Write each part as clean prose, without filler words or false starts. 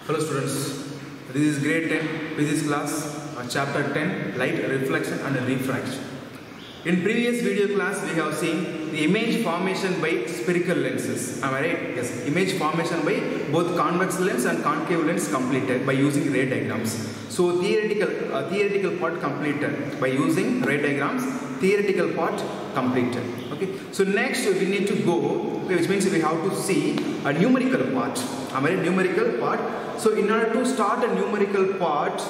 Hello students, this is grade 10 physics class, chapter 10 light reflection and refraction. In previous video class we have seen the image formation by spherical lenses. Am I right? Yes, image formation by both convex lens and concave lens completed by using ray diagrams. So theoretical part completed by using ray diagrams, theoretical part completed. Okay, so next we need to go, which means we have to see a numerical part. Am I right? Numerical part. So in order to start a numerical part,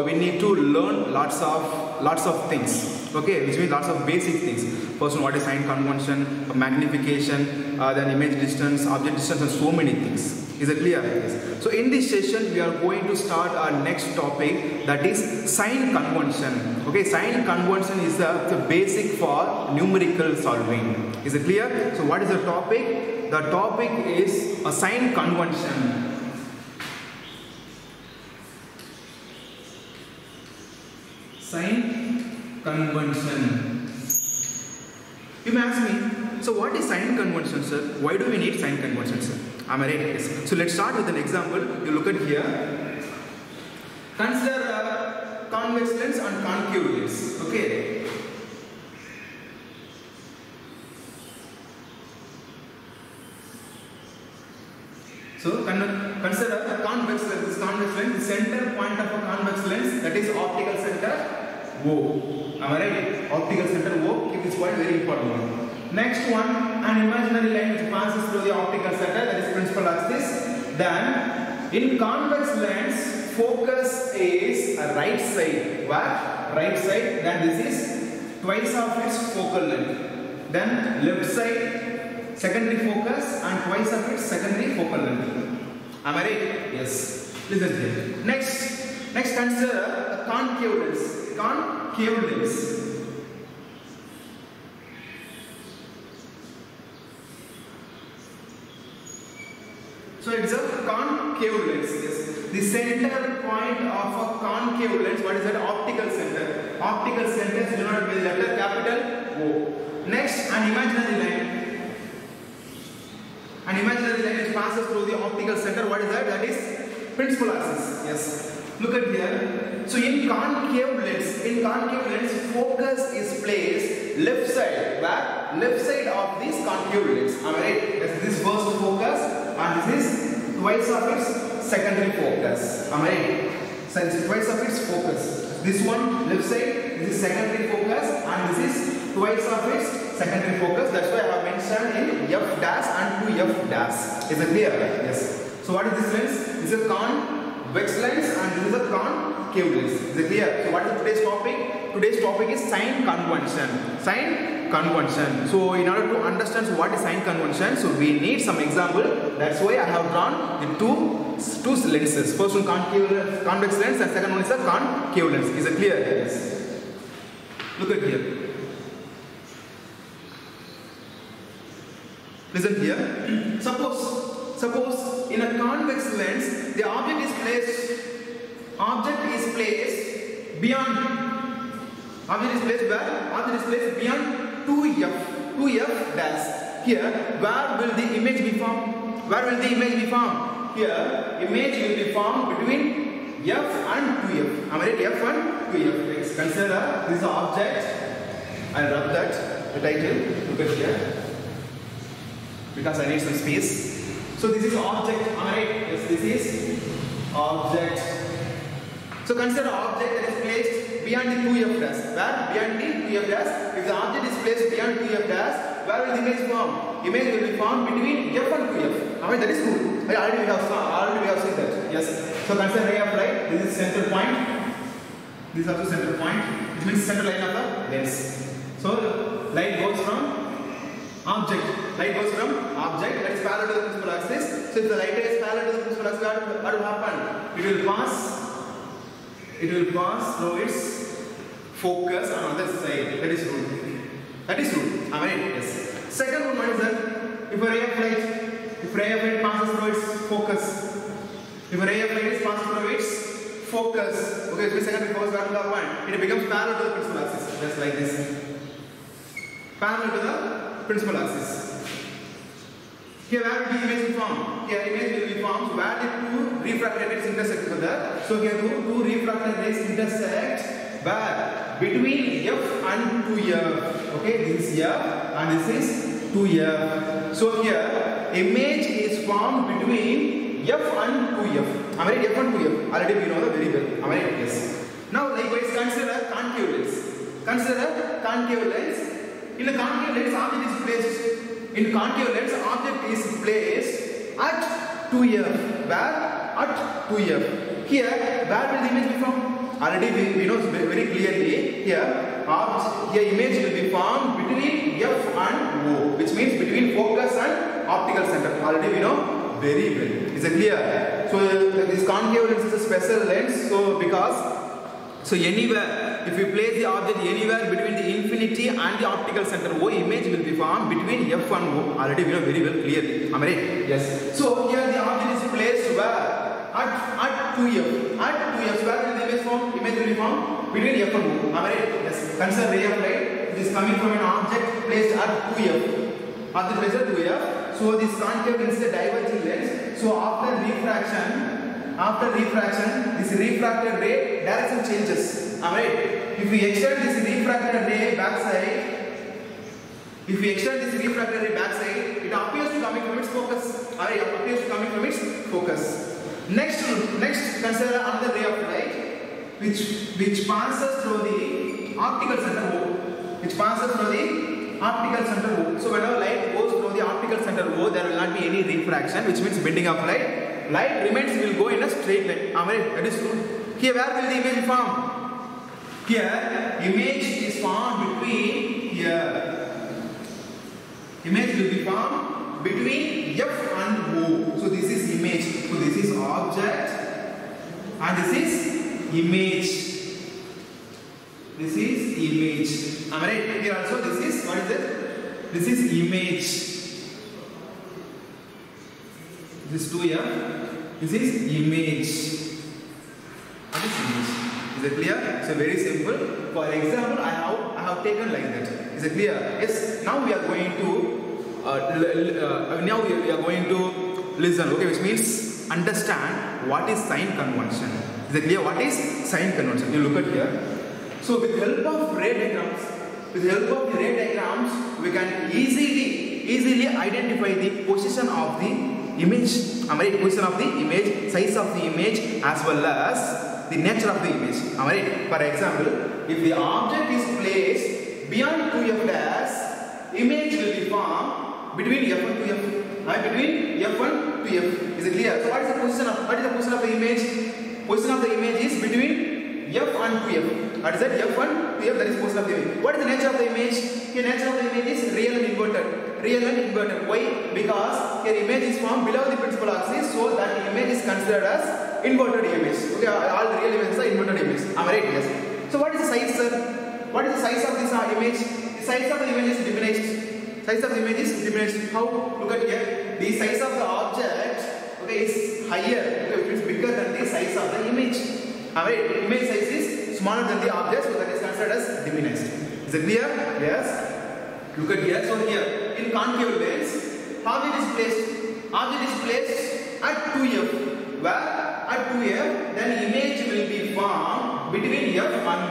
we need to learn lots of things. Okay, which means lots of basic things. First, what is sign convention, magnification, then image distance, object distance, and so many things. Is it clear? Yes. So in this session, we are going to start our next topic, that is sign convention. Okay, sign convention is the basic for numerical solving. Is it clear? So what is the topic? The topic is a sign convention. Sign convention. You may ask me, so what is sign convention, sir? Why do we need sign convention, sir? Am I right? Yes. So let's start with an example. You look at here. Consider convex lens and concave lens. Okay. So consider a convex lens. This convex lens, the center point of a convex lens, that is optical center O. Am I right? Optical center O. Keep this point, very important one. Next one, an imaginary line which passes through the optical center, that is principal axis. Then in convex lens, focus is a right side. Where? Right side. Then this is twice of its focal length. Then left side, secondary focus, and twice of its secondary focal length. Am I right? Yes. Listen here. Next consider a concave lens. Concave lens. So it's a concave lens. Yes. The center point of a concave lens, what is that? Optical center. Optical center is denoted by the letter capital O. Next, an imaginary line. An imaginary line which passes through the optical center. What is that? That is principal axis. Yes. Look at here. So in concave lens, focus is placed left side. Where? Left side of this concave lens. Am I right? Yes. This first focus, and this is twice of its secondary focus. Am I right? So this is twice of its focus. This one left side, this is secondary focus, and this is twice of its secondary focus. That's why I have mentioned in F dash and 2F dash. Is it clear? Yes. So what is this lens? This is a convex lens and this is a concave lens. Is it clear? So what is today's topic? Today's topic is sign convention. Sign convention. So in order to understand what is sign convention, so we need some example. That's why I have drawn the two lenses. First one convex lens and second one is a concave lens. Is it clear? Yes. Look at here. Listen here. Suppose in a convex lens the object is placed beyond. Object is placed where? Object is placed beyond 2F dash. Here, where will the image be formed? Where will the image be formed? Here, image will be formed between F and 2F. Am I right? F and 2F. Let's consider this object. I'll rub that, the title. Look at here. Because I need some space. So this is object. Am I right? Yes, this is object. So consider object that is placed beyond the 2F dash. Where? Beyond the 2F dash. If the object is placed beyond 2F dash, where will the image form? Image will be formed between F and 2F. I mean, that is good. Already we have seen that. Yes. So consider ray of light. This is center point. This is also center point. It means center line of the lens. So light goes from object. Light goes from object that is parallel to the principal axis. So if the light is parallel to the principal axis, what will happen? It will pass through its focus on other side. That is rule. That is rule. Am I right? Yes. Second one is that if a ray of light passes through its focus, if a ray of light passes through its focus, okay, so secondary focus, what will happen? It becomes parallel to the principal axis. Just like this. Parallel to the principal axis. Here where will the image be formed? Here image will be formed where the two refracted rays intersect together. So here two refracted rays intersect where? Between F and 2F. Okay, this is F and this is 2F. So here image is formed between F and 2F. Am I right? F and 2F. Already we know that very well. Am I right? Yes. Now likewise consider a concave lens. Consider a concave lens. In a concave lens, object is placed. In concave lens, object is placed at 2F. Where? At 2F. Here, where will the image be formed? Already we know very clearly. Here image will be formed between F and O, which means between focus and optical center. Already we know very well. Is it clear? So this concave lens is a special lens. So anywhere, if you place the object anywhere between the infinity and the optical center O, image will be formed between F and O. Already we know very well clearly. Am I right? Yes. So here the object is placed where? At 2F. At 2F, where will the image form? Image will be formed between F and O. Am I right? Yes. Consider ray of light. It is coming from an object placed at 2F. Object placed at 2F. So this concave lens is a diverging lens. So after refraction, this refracted ray direction changes. Am I right? If we extend this refracted ray backside, it appears to coming from its focus. Alright, it appears to coming from its focus. Next, consider another ray of light, which passes through the optical center O. So whenever light goes through the optical center O, there will not be any refraction, which means bending of light. Light will go in a straight line. Am I right? That is true. Here, where will the image form? Here, image is formed between here. Image will be formed between F and O. So this is image. So this is object and this is image. Am I right? Here also this is, what is it? This is image. This is 2F. This is image. What is image? Is it clear? So very simple. For example, I have taken like that. Is it clear? Yes. Now we are going to listen. Okay, which means understand what is sign convention. Is it clear? What is sign convention? You look at here. So with the help of ray diagrams, we can easily identify the position of the image. Am I right? Position of the image, size of the image, as well as the nature of the image. Am I right? For example, if the object is placed beyond 2F dash, image will be formed between F and 2F. Between F and 2F. Is it clear? So what is the position of the image? Position of the image is between F and 2F. What is that? F and 2F, that is position of the image. What is the nature of the image? Here nature of the image is real and inverted. Why? Because here image is formed below the principal axis, so that the image is considered as inverted image. Okay, all the real images are inverted image. Am I right? Yes. So what is the size, sir? What is the size of this image? The size of the image is diminished. How? Look at here. The size of the object, okay, is higher. Okay, it is bigger than the size of the image. Alright, image size is smaller than the object, so that is considered as diminished. Is it clear? Yes. Look at here. So here, in concave lens, object is placed at 2F. Where? At 2F, then image will be formed between F and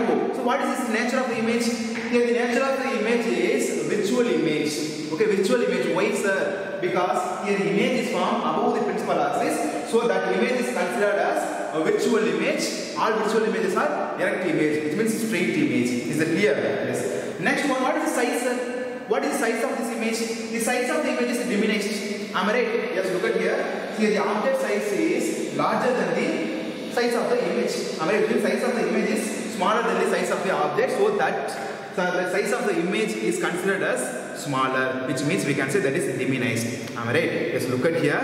O. So what is this nature of the image? Here the nature of the image is virtual image. Okay, virtual image. Why, sir? Because here the image is formed above the principal axis, so that image is considered as a virtual image. All virtual images are erect image, which means straight image. Is that clear? Yes. Next one, what is the size, sir? What is the size of this image? The size of the image is diminished. Am I right? Yes, look at here. Here the object size is larger than the size of the image. Am I right? The size of the image is smaller than the size of the object, so that the size of the image is considered as smaller, which means we can say that is diminished. Am I right? Yes, look at here.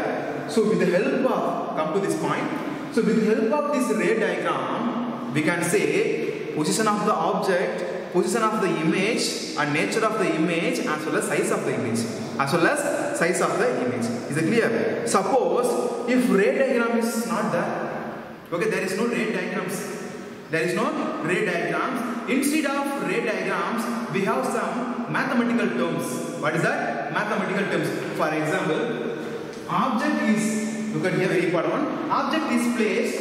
So with the help of, come to this point. So with the help of this ray diagram, we can say position of the object, position of the image, and nature of the image, as well as size of the image. Is it clear? Suppose if ray diagram is not there, okay, there is no ray diagrams. Instead of ray diagrams, we have some mathematical terms. What is that? Mathematical terms. For example, object is look at here, very important one. Object is placed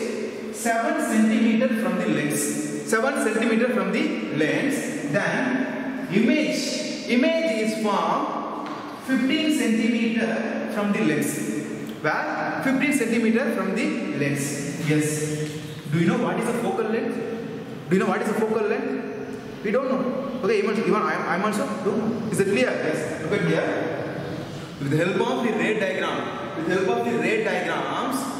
7 centimeter from the lens. 7 centimeter from the lens. Then image is from 15 centimeter from the lens. Where? 15 centimeter from the lens. Yes. Do you know what is the focal length? Do you know what is the focal length? We don't know. Okay, even I'm also don't know. Is it clear? Yes. Look at here. With the help of the ray diagram,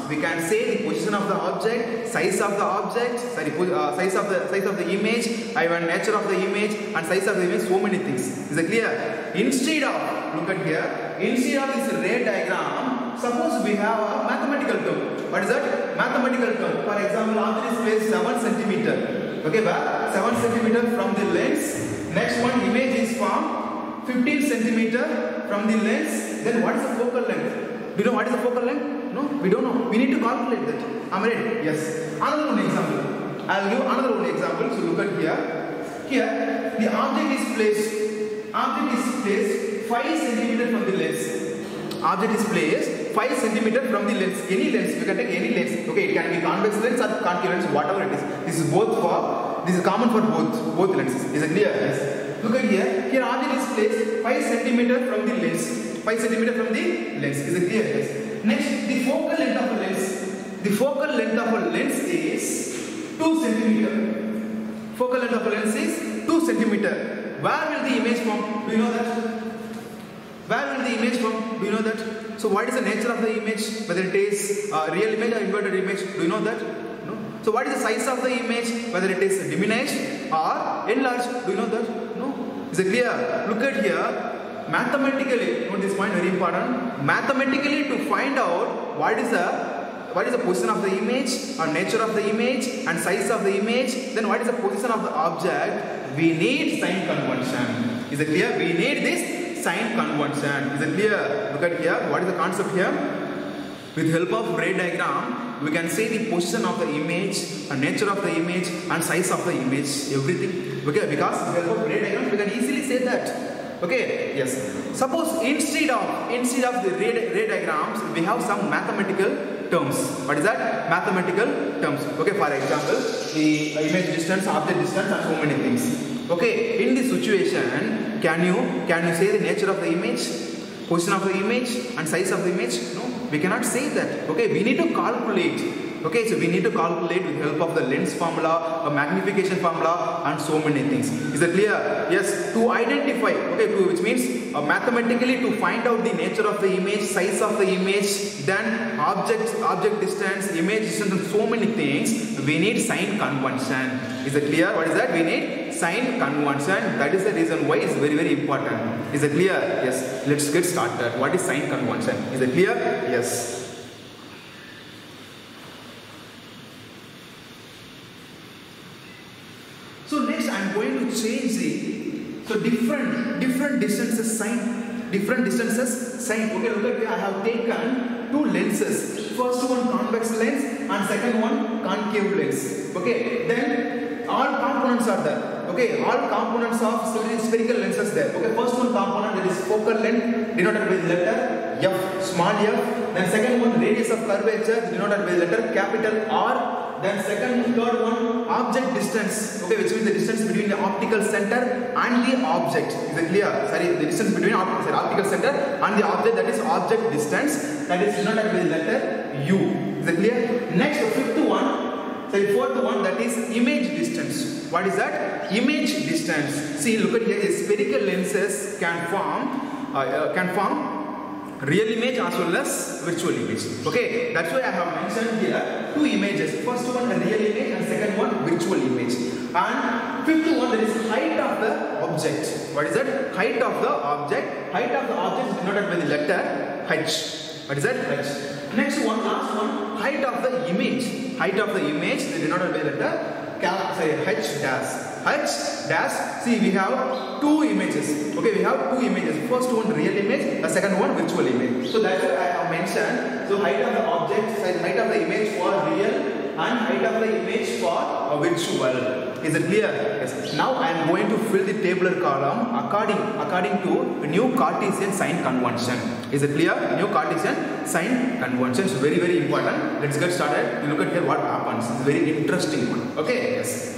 we can say the position of the object, size of the object, size of the image, even nature of the image, and size of the image. So many things. Is it clear? Instead of, look at here, instead of this ray diagram, suppose we have a mathematical term. What is that? Mathematical term. For example, object is placed 7 centimeter. Okay, 7 centimeter from the lens. Next one, image is from 15 centimeter from the lens. Then what is the focal length? Do you know what is the focal length? No, we don't know. We need to calculate that. Am I ready? Yes. Another one example. I will give another one example. So look at here. Here, the object is placed 5 centimeter from the lens. Object is placed 5 centimeter from the lens. Any lens, you can take any lens. Okay, it can be convex lens or concave lens, whatever it is. This is common for both lenses. Is it clear? Yes. Look at here. Here object is placed 5 centimeter from the lens. 5 centimeter from the lens. Is it clear? Yes. Next, the focal length of a lens. The focal length of a lens is 2 centimeter. Focal length of a lens is 2 centimeter. Where will the image form? Do you know that? Where will the image form? Do you know that? So what is the nature of the image? Whether it is real image or inverted image? Do you know that? No. So what is the size of the image? Whether it is diminished or enlarged? Do you know that? No. Is it clear? Look at here. Mathematically, note this point, very important. Mathematically, to find out what is the position of the image or nature of the image and size of the image, then what is the position of the object, we need sign convention. Is it clear? We need this sign convention. Is it clear? Look at here. What is the concept here? With help of ray diagram, we can say the position of the image and nature of the image and size of the image, everything. Okay, because with help of ray diagram, we can easily say that. Okay, yes. Suppose instead of the ray diagrams, we have some mathematical terms. What is that? Mathematical terms. Okay, for example, the image distance, object distance, and so many things. Okay, in this situation, can you say the nature of the image, position of the image, and size of the image? No, we cannot say that. Okay, we need to calculate. Okay, so we need to calculate with help of the lens formula, a magnification formula, and so many things. Is that clear? Yes, to identify, okay, which means mathematically to find out the nature of the image, size of the image, then object distance, image distance, and so many things, we need sign convention. Is that clear? What is that? We need sign convention. That is the reason why it's very, very important. Is it clear? Yes. Let's get started. What is sign convention? Is it clear? Yes. So next I am going to change different distances sign. Okay, look at here. I have taken 2 lenses. First one convex lens and second one concave lens. Okay, then all components are there. Okay, all components of spherical lenses there. Okay, first one component, that is focal length, denoted with letter F, small f. Then second one, radius of curvature, denoted with letter capital R. Then third one, object distance. Okay, which means the distance between the optical center and the object. Is it clear? Sorry, the distance between optical center and the object, that is object distance. That is denoted with letter U. Is it clear? Next, fourth one, that is image distance. What is that? Image distance. See, look at here. The spherical lenses can form real image as well as virtual image. Okay, that's why I have mentioned here 2 images. First one, a real image, and second one, virtual image. And fifth one, that is height of the object. What is that? Height of the object. Height of the object is denoted by the letter H. What is that? H. Next one, last one, height of the image. Height of the image is denoted by the letter H dash. H dash. See, we have 2 images. Okay, we have 2 images. First one, real image. The second one, virtual image. So that's what I have mentioned. So height of the object, height of the image for real, and height of the image for virtual. Is it clear? Yes. Now I am going to fill the tabular column according to new Cartesian sign convention. Is it clear? New Cartesian sign convention is very, very important. Let's get started. You look at here what happens. It's very interesting one. Okay? Yes.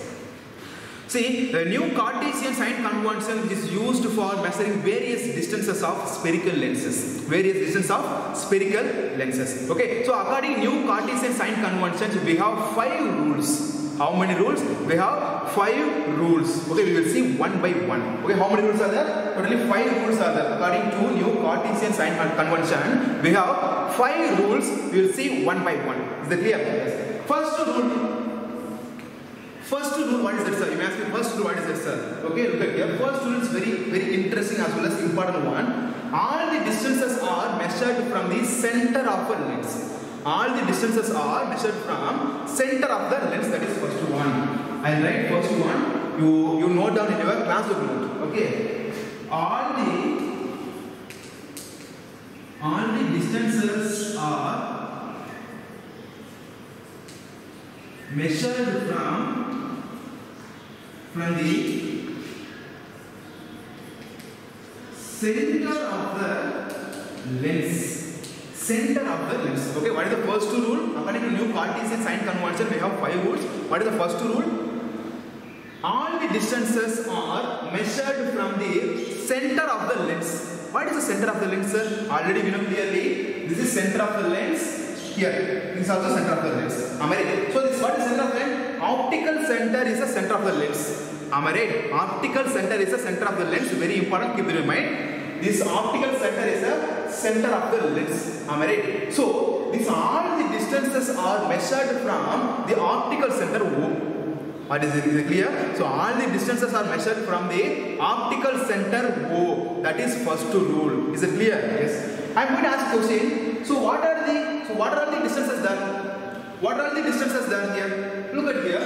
See, the new Cartesian sign convention is used for measuring various distances of spherical lenses. Various distance of spherical lenses. Okay, so according to new Cartesian sign conventions, we have 5 rules. How many rules? We have 5 rules. Okay, we will see one by one. Okay, how many rules are there? Totally 5 rules are there. According to new Cartesian sign convention, we have 5 rules. We will see one by one. Is that clear? Yes. First rule, what is that, sir? You may ask me, first rule, what is that, sir? Okay, look at here. First rule is very, very interesting as well as important one. All the distances are measured from the center of a lens. All the distances are measured from center of the lens. That is first one. I write first one. You note down in your classbook note. Okay. All the distances are measured from the center of the lens. Center of the lens. Okay, what is the first rule? According to new Cartesian sign convention, we have 5 rules. What is the first rule? All the distances are measured from the center of the lens. What is the center of the lens, sir? Already we know clearly. This is center of the lens. Here, this is also center of the lens. Am I right? So this what is center of the lens? Optical center is the center of the lens. Am I right? Optical center is the center of the lens. Very important. Keep it in mind. This optical center is the center of the lens. Am I right? So these all the distances are measured from the optical center O. What is it? Is it clear? So all the distances are measured from the optical center O. That is first rule. Is it clear? Yes. I am going to ask a question. So what are the distances there? What are the distances there here? Look at here.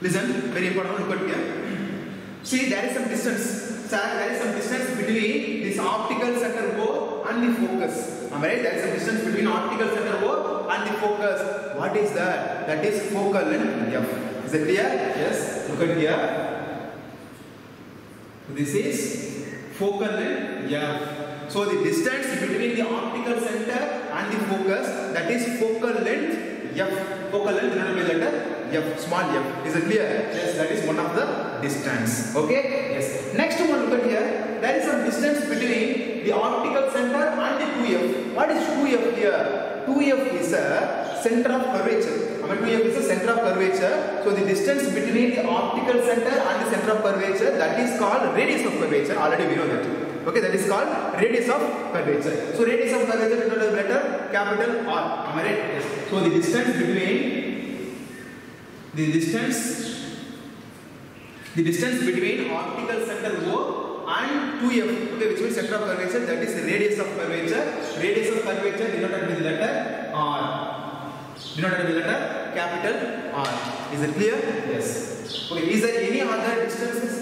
Listen, very important. Look at here. See, there is some distance. Sir, there is some distance between this optical center O and the focus. Am I right? There is some distance between optical center O and the focus. What is that? That is focal length F. Is it clear? Yes. Look at here. This is focal length F. So the distance between the optical center and the focus, that is focal length F. Focal length denoted by letter F, small f. Is it clear? Yes, that is one of the distance. Okay? Yes. Next one, look at here. There is some distance between the optical center and the 2f. What is 2f here? 2f is a center of curvature. 2f is a center of curvature. So the distance between the optical center and the center of curvature, that is called radius of curvature. Already we know that. Okay, that is called radius of curvature. So radius of curvature is denoted by letter capital R. Am I right? Yes. So the distance between optical center O and 2f, okay, which means center of curvature, that is radius of curvature. Radius of curvature denoted with letter R. Denoted with letter capital R. Is it clear? Yes. Okay. Is there any other distances?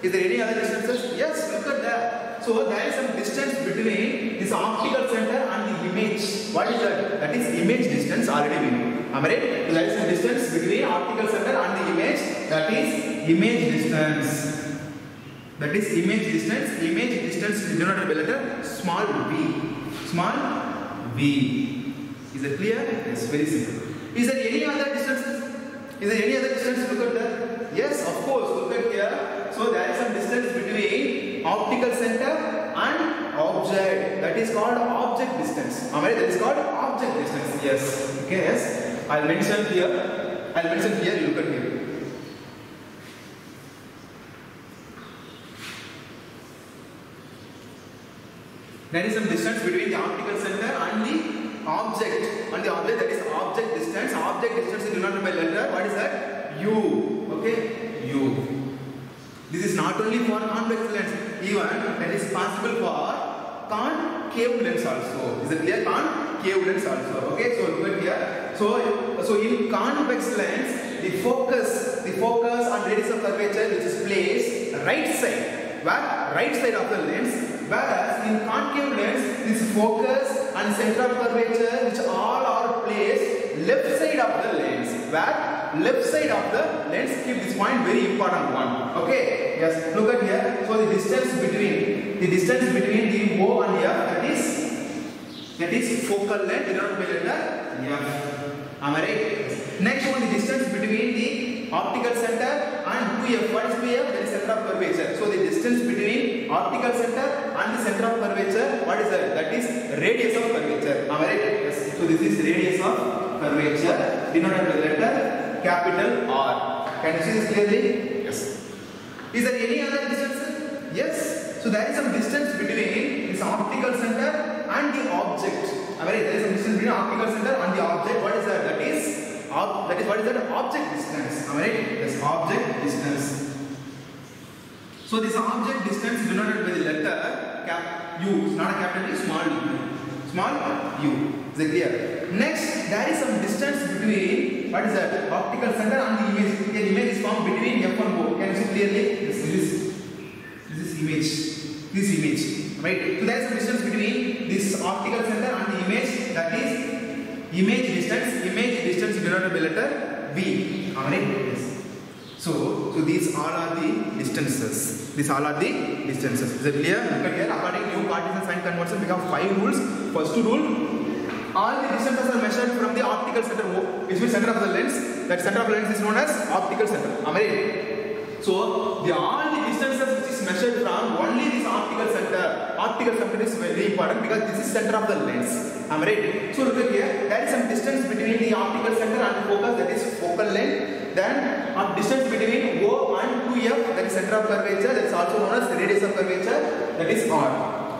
Yes. Look at that. So there is some distance between this optical center and the image. What is that? That is image distance. Already we know. Am I right? So there is some distance between optical center and the image. That is image distance. That is image distance. Image distance is denoted by letter small v. Small v. Is it clear? Yes, very simple. Is there any other distances? Look at that. Yes, of course. Look at here. So there is some distance between optical center and object. That is called object distance. Am I right? That is called object distance. Yes. Okay. Yes. I'll mention here. You look at here. There is some distance between the optical center and the object. That is object distance. Object distance is denoted by letter. What is that? U. Okay? U. This is not only for convex lens. Even that is possible for concave lens also. Is it clear? Concave lens also. Okay? So look at here. So in convex lens, the focus on radius of curvature which is placed right side. Where? right side of the lens, whereas in concave lens, this focus and center of curvature, which all are placed left side of the lens, where left side of the lens, keep this point very important one. Okay, yes, look at here. So the distance between the O and F, that is focal length denoted by letter F. Am I right? Next one, the distance between the optical center and 2F. What is 2F? That is center of curvature. So the distance between optical center and the center of curvature, what is that? That is radius of curvature. Am I right? Yes. So this is radius of curvature denoted by letter capital R. Can you see this clearly? Yes. Is there any other distance? Yes. So there is some distance between this optical center and the object. Am I right? There is some distance between optical center and the object. What is that? That is what is that? Object distance. Am I right? Yes, object distance. So this object distance is denoted by the letter U. It's not a capital U, small u. Small u. Is it clear? Next, there is some distance between, what is that? Optical center and the image. The image is formed between F and O. Can you see clearly? Yes, this is image. This image. Right? So there is some distance between this optical center and the image. That is image distance. Image distance is denoted by letter V. Alright? Yes. So these all are the distances. These all are the distances. Is it clear? Look at here. According to Cartesian sign convention, we have 5 rules. First rule: all the distances are measured from the optical center O, which means center of the lens. That center of the lens is known as optical center. Am I right? So all the distances which is measured from only this optical center. Optical center is very important because this is center of the lens. Am I right? So look at here. There is some distance between the optical center and the focus, that is focal length. Then distance between O and 2F, that is center of curvature, that is also known as the radius of curvature, that is R.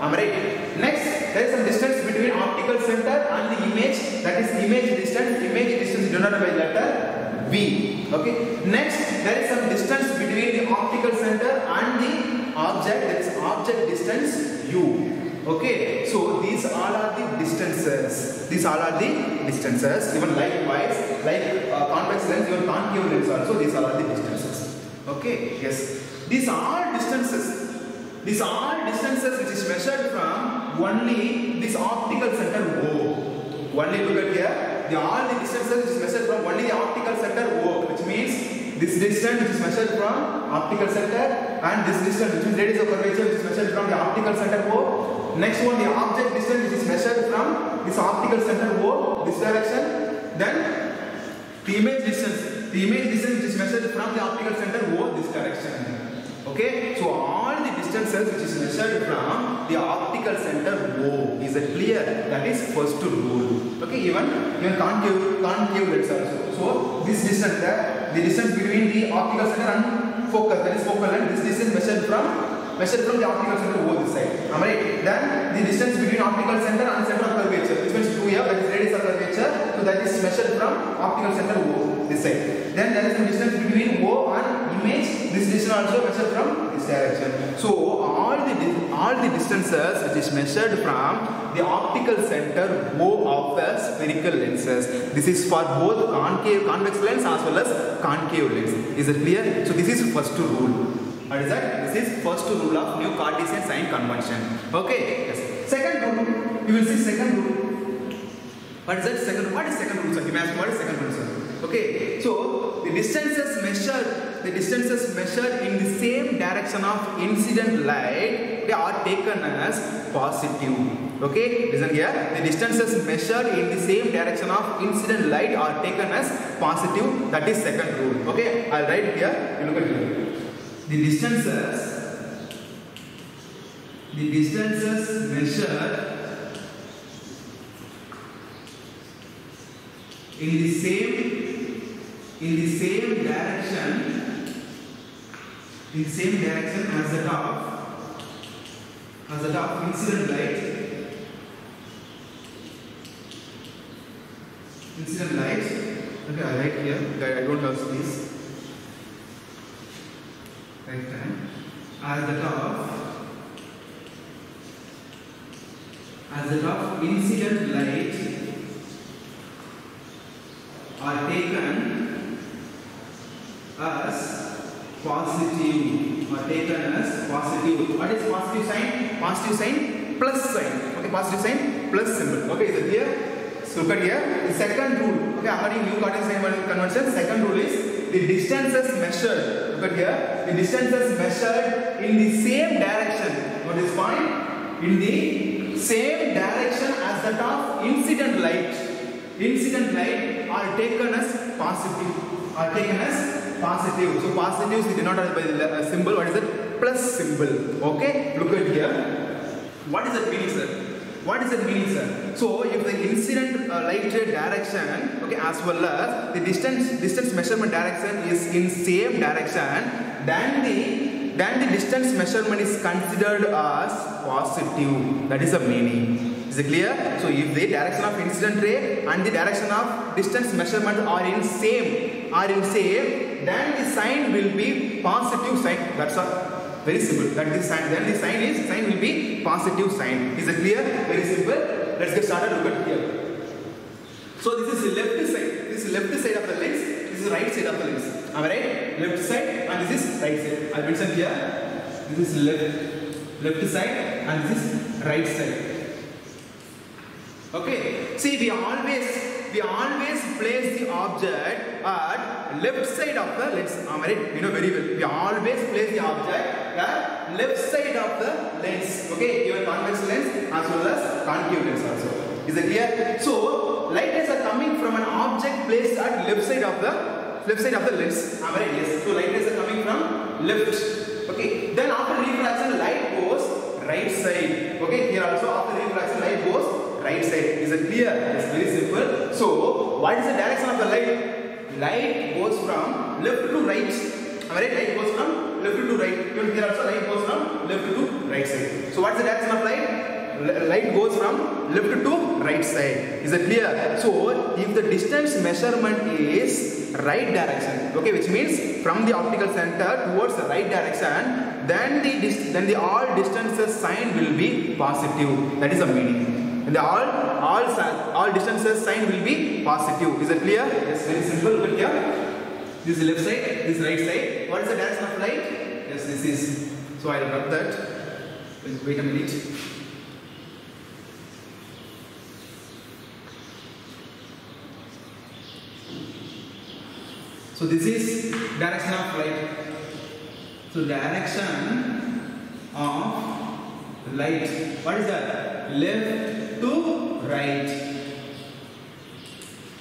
Am I right? Next, there is some distance between optical center and the image, that is image distance. Image distance is denoted by letter V. Okay. Next, there is some distance between the optical center and the object, that is object distance U. Okay, so these all are the distances. These all are the distances. Even likewise, like convex lens, even concave lens also, these all are the distances. Okay, yes. These are distances. These are distances which is measured from only this optical center O. Only look at here. All the distances which is measured from only the optical center O, which means this distance which is measured from optical center and this distance which is radius of curvature which is measured from the optical center O. Next one, the object distance which is measured from this optical center O, this direction. Then the image distance which is measured from the optical center O, this direction. Okay, so all the distances which is measured from the optical center O. Is it clear? That is first rule. Okay, even concave lens also. So this distance, the distance between the optical center and focus, that is focal length, this distance measured from the optical center O this side. Am I right? Then the distance between optical center and center of curvature, which means 2F, that is radius of curvature, so that is measured from optical center O this side. Then there is some distance between O and image. This distance also measured from this direction. So all the distances which is measured from the optical center O of the spherical lenses. This is for both convex lens as well as concave lens. Is it clear? So this is first rule. What is that? This is first rule of new Cartesian sign convention. Okay. Yes. Second rule. You will see second rule. What is that? Second rule. What is second rule, sir? Imagine what is second rule, sir? Okay. So the distances measured in the same direction of incident light, they are taken as positive. Okay. Listen here. The distances measured in the same direction of incident light are taken as positive. That is second rule. Okay. I'll write here. You look at here. The distances measured in the same direction as that of incident light. Okay, I write here. I don't have space. Right time. As the of incident light are taken as positive. positive. What is positive sign? Positive sign plus sign. Okay, positive sign plus symbol. Okay, is it clear? So look at here. The second rule. Okay, according to new Cartesian sign convention, second rule is the distances measured. Look at here. The distances measured in the same direction. What is point? In the same direction as that of incident light. Incident light are taken as positive. Are taken as positive. So positive is denoted by the symbol. What is it? Plus symbol. Okay. Look at here. What is that meaning, sir? What is that meaning, sir? So if the incident light direction, okay, as well as the distance measurement direction is in same direction, then the distance measurement is considered as positive. That is the meaning. Is it clear? So if the direction of incident ray and the direction of distance measurement are in same, then the sign will be positive sign. That's all. Very simple. That is sign. Then the sign will be positive sign. Is it clear? Very simple. Let's get started. Look at here. So this is the left side. This is left side of the lens. This is right side of the lens. Am I right? Left side and this is right side. I mentioned here. This is left side and this is right side. Okay. See, we always place the object at left side of the lens. Am I right? You know very well. We always place the object at left side of the lens. Okay, even convex lens as well as concave lens also. Is it clear? So light rays are coming from an object placed at left side of the lens. Am I right? Yes. So light rays are coming from left. Okay. Then after refraction, light goes right side. Okay. Here also after refraction, light goes right side. Is it clear? It's very simple. So what is the direction of the light? Light goes from left to right. Am I right? Light goes from left to right. Even here also light goes from left to right side. So what is the direction of light? Light goes from left to right side. Is it clear? So if the distance measurement is right direction, okay, which means from the optical center towards the right direction, then the all distances sign will be positive. That is the meaning. And the all distances sign will be positive. Is it clear? Yes, very simple. Look at here. This is left side, this is right side. What is the direction of light? Yes, this is. So I will rub that. Wait a minute. So this is direction of light. So direction of light. What is that? Left to right.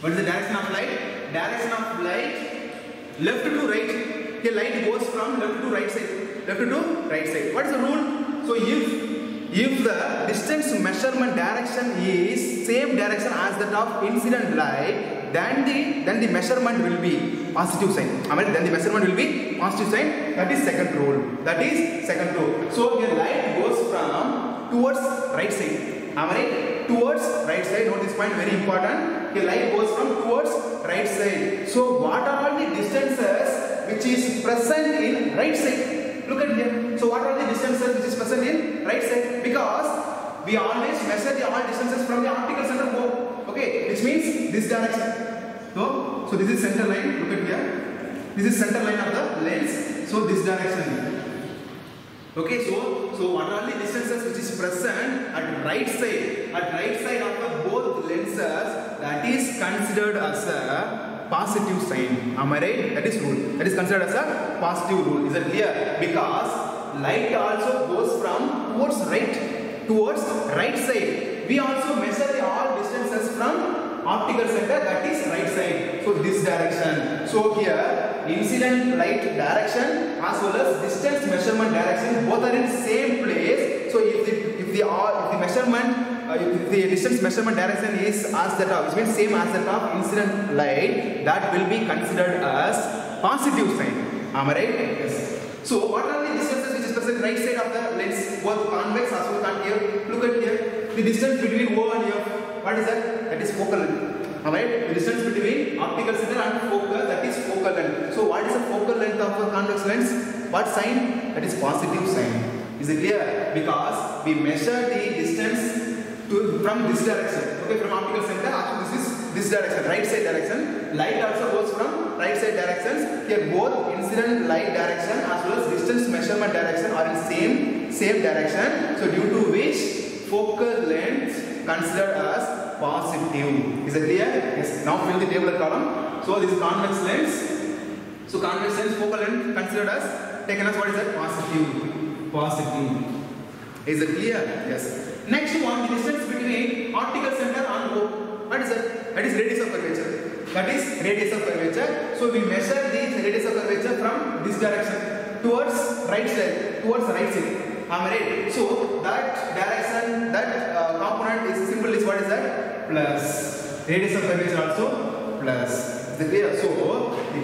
What is the direction of light? Direction of light left to right. Here light goes from left to right side. Left to right side. What is the rule? So if the distance measurement direction is same direction as that of incident light, then the measurement will be positive sign. I mean, then the measurement will be positive sign. That is second rule. That is second rule. So here light goes from towards right side. Am I right? Towards right side. Note this point, very important. Here light goes from towards right side. So what are all the distances which is present in right side? Look at here. So what are the distances which is present in right side? Because we always measure the all distances from the optical center both. Okay, which means this direction. So this is center line. Look at here. This is center line of the lens. So this direction. Okay, so what are the distances which is present at right side of the both lenses, that is considered as a positive sign. Am I right? That is rule. That is considered as a positive rule. Is it clear? Because light also goes from towards right side. We also measure the all distances from optical center, that is right side. So this direction. So here incident light direction as well as distance measurement direction both are in same place. So if the distance measurement direction is as that of, which means same as that of incident light, that will be considered as positive sign. Am I right? Yes. So what are the distances which is present right side of the lens, both convex as well as concave? Look at here. The distance between O and F. What is that? That is focal length. Alright, the distance between optical center and focal, that is focal length. So what is the focal length of a convex lens? What sign? That is positive sign. Is it clear? Because we measure the distance from this direction. Okay, from optical center, actually this is this direction, right side direction. Light also goes from right side directions. Here both incident light direction as well as distance measurement direction are in same direction. So due to which focal length considered as positive. Is it clear? Yes. Now fill the table column. So this is convex lens. So convex lens focal length considered as taken as what is that? Positive. Positive. Is it clear? Yes. Next one, the distance between optical center and O. What is that? That is radius of curvature. That is radius of curvature. So we measure the radius of curvature from this direction towards right side. Towards the right side. Am I right? So that direction, that component is symbol is what is that? Plus. Radius of curvature also plus. Is it clear? So the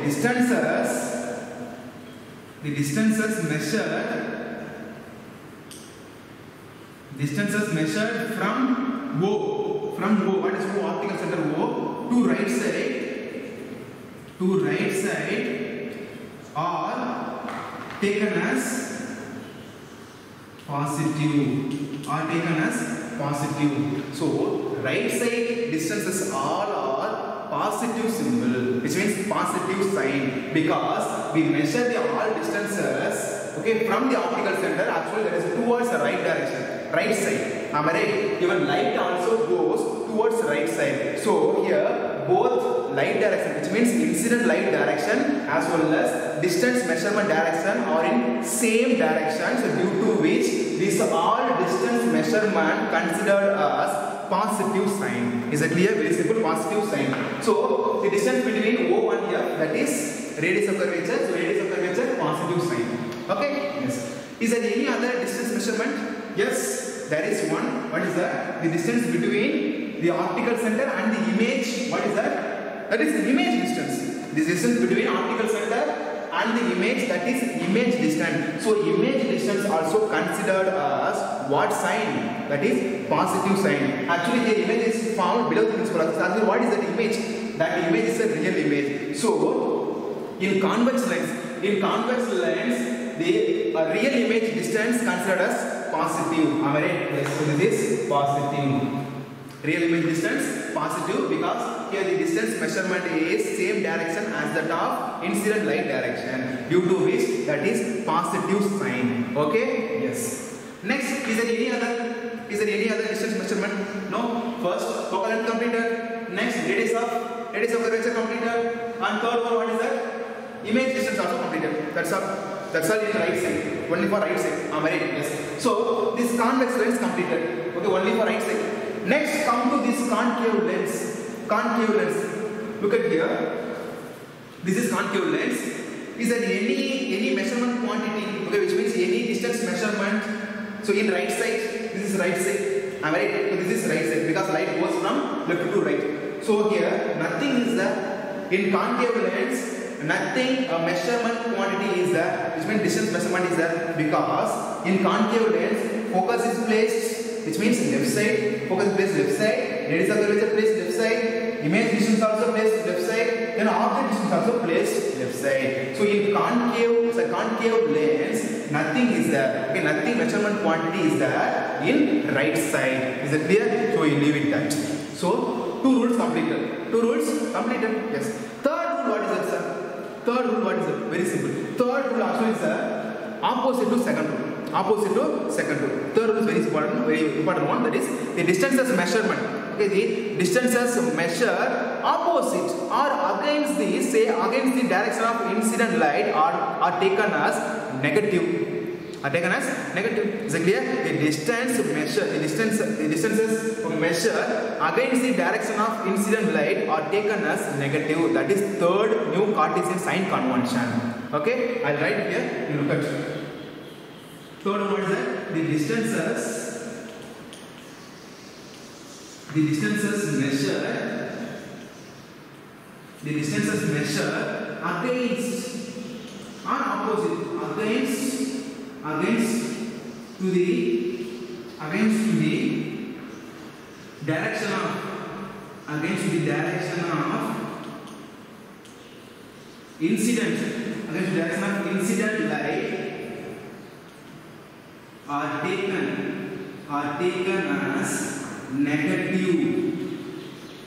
distances measured from O. From O. What is O? Optical center O to right side are taken as positive. So right side distances all are positive symbol, which means positive sign, because we measure the all distances, okay, from the optical center. Actually that is towards the right direction, right side. Am I right? Even light also goes towards the right side. So here both light direction, which means incident light direction as well as distance measurement direction are in same direction. So due to which this all distance measurement considered as positive sign. Is it clear? Very simple, positive sign. So the distance between O and F, that is radius of curvature. So radius of curvature, positive sign. Okay? Yes. Is there any other distance measurement? Yes, there is one. What is that? The distance between the optical center and the image. What is that? That is the image distance. The distance between optical center and the image, that is image distance. So image distance also considered as what sign? That is positive sign. Actually the image is found below the principal axis. Actually what is that image? That image is a real image. So in convex lens, the real image distance considered as positive. Am I right? Yes. So this is positive. Real image distance positive, because here the distance measurement is same direction as that of incident light direction, due to which that is positive sign. Okay? Yes. Next, is there any other distance measurement? No. First, focal length completed. Next, radius of curvature completed. And third one, what is that? Image distance also completed. That's all in right side. Only for right side. Am I right? Yes. So this convex lens completed. Okay, only for right side. Next, come to this concave lens. Look at here. This is concave lens. Is there any measurement quantity? Okay, which means any distance measurement. So in right side, this is right side. Am I right? So this is right side, because light goes from left to right. So here nothing is there. In concave lens, nothing measurement quantity is there. Which means distance measurement is there, because in concave lens focus is placed. Which means left side, focus is placed left side, radius of curvature placed left side, image distance also placed left side, then object distance also placed left side. So in concave lens, nothing is there. Okay, nothing measurement quantity is there in right side. Is it clear? So we leave it that. So two rules completed. Yes. Third rule, what is it, sir? Very simple. Third rule actually is opposite to second rule. Third rule is very important one, that is the distances measurement. Okay, the distances measured opposite or against the direction of incident light are taken as negative. Is it clear? The distances measured against the direction of incident light are taken as negative. That is third new Cartesian sign convention. Okay, I'll write here. You look at. Third one is that the distances measured against or opposite against to the direction of incident light are taken as negative.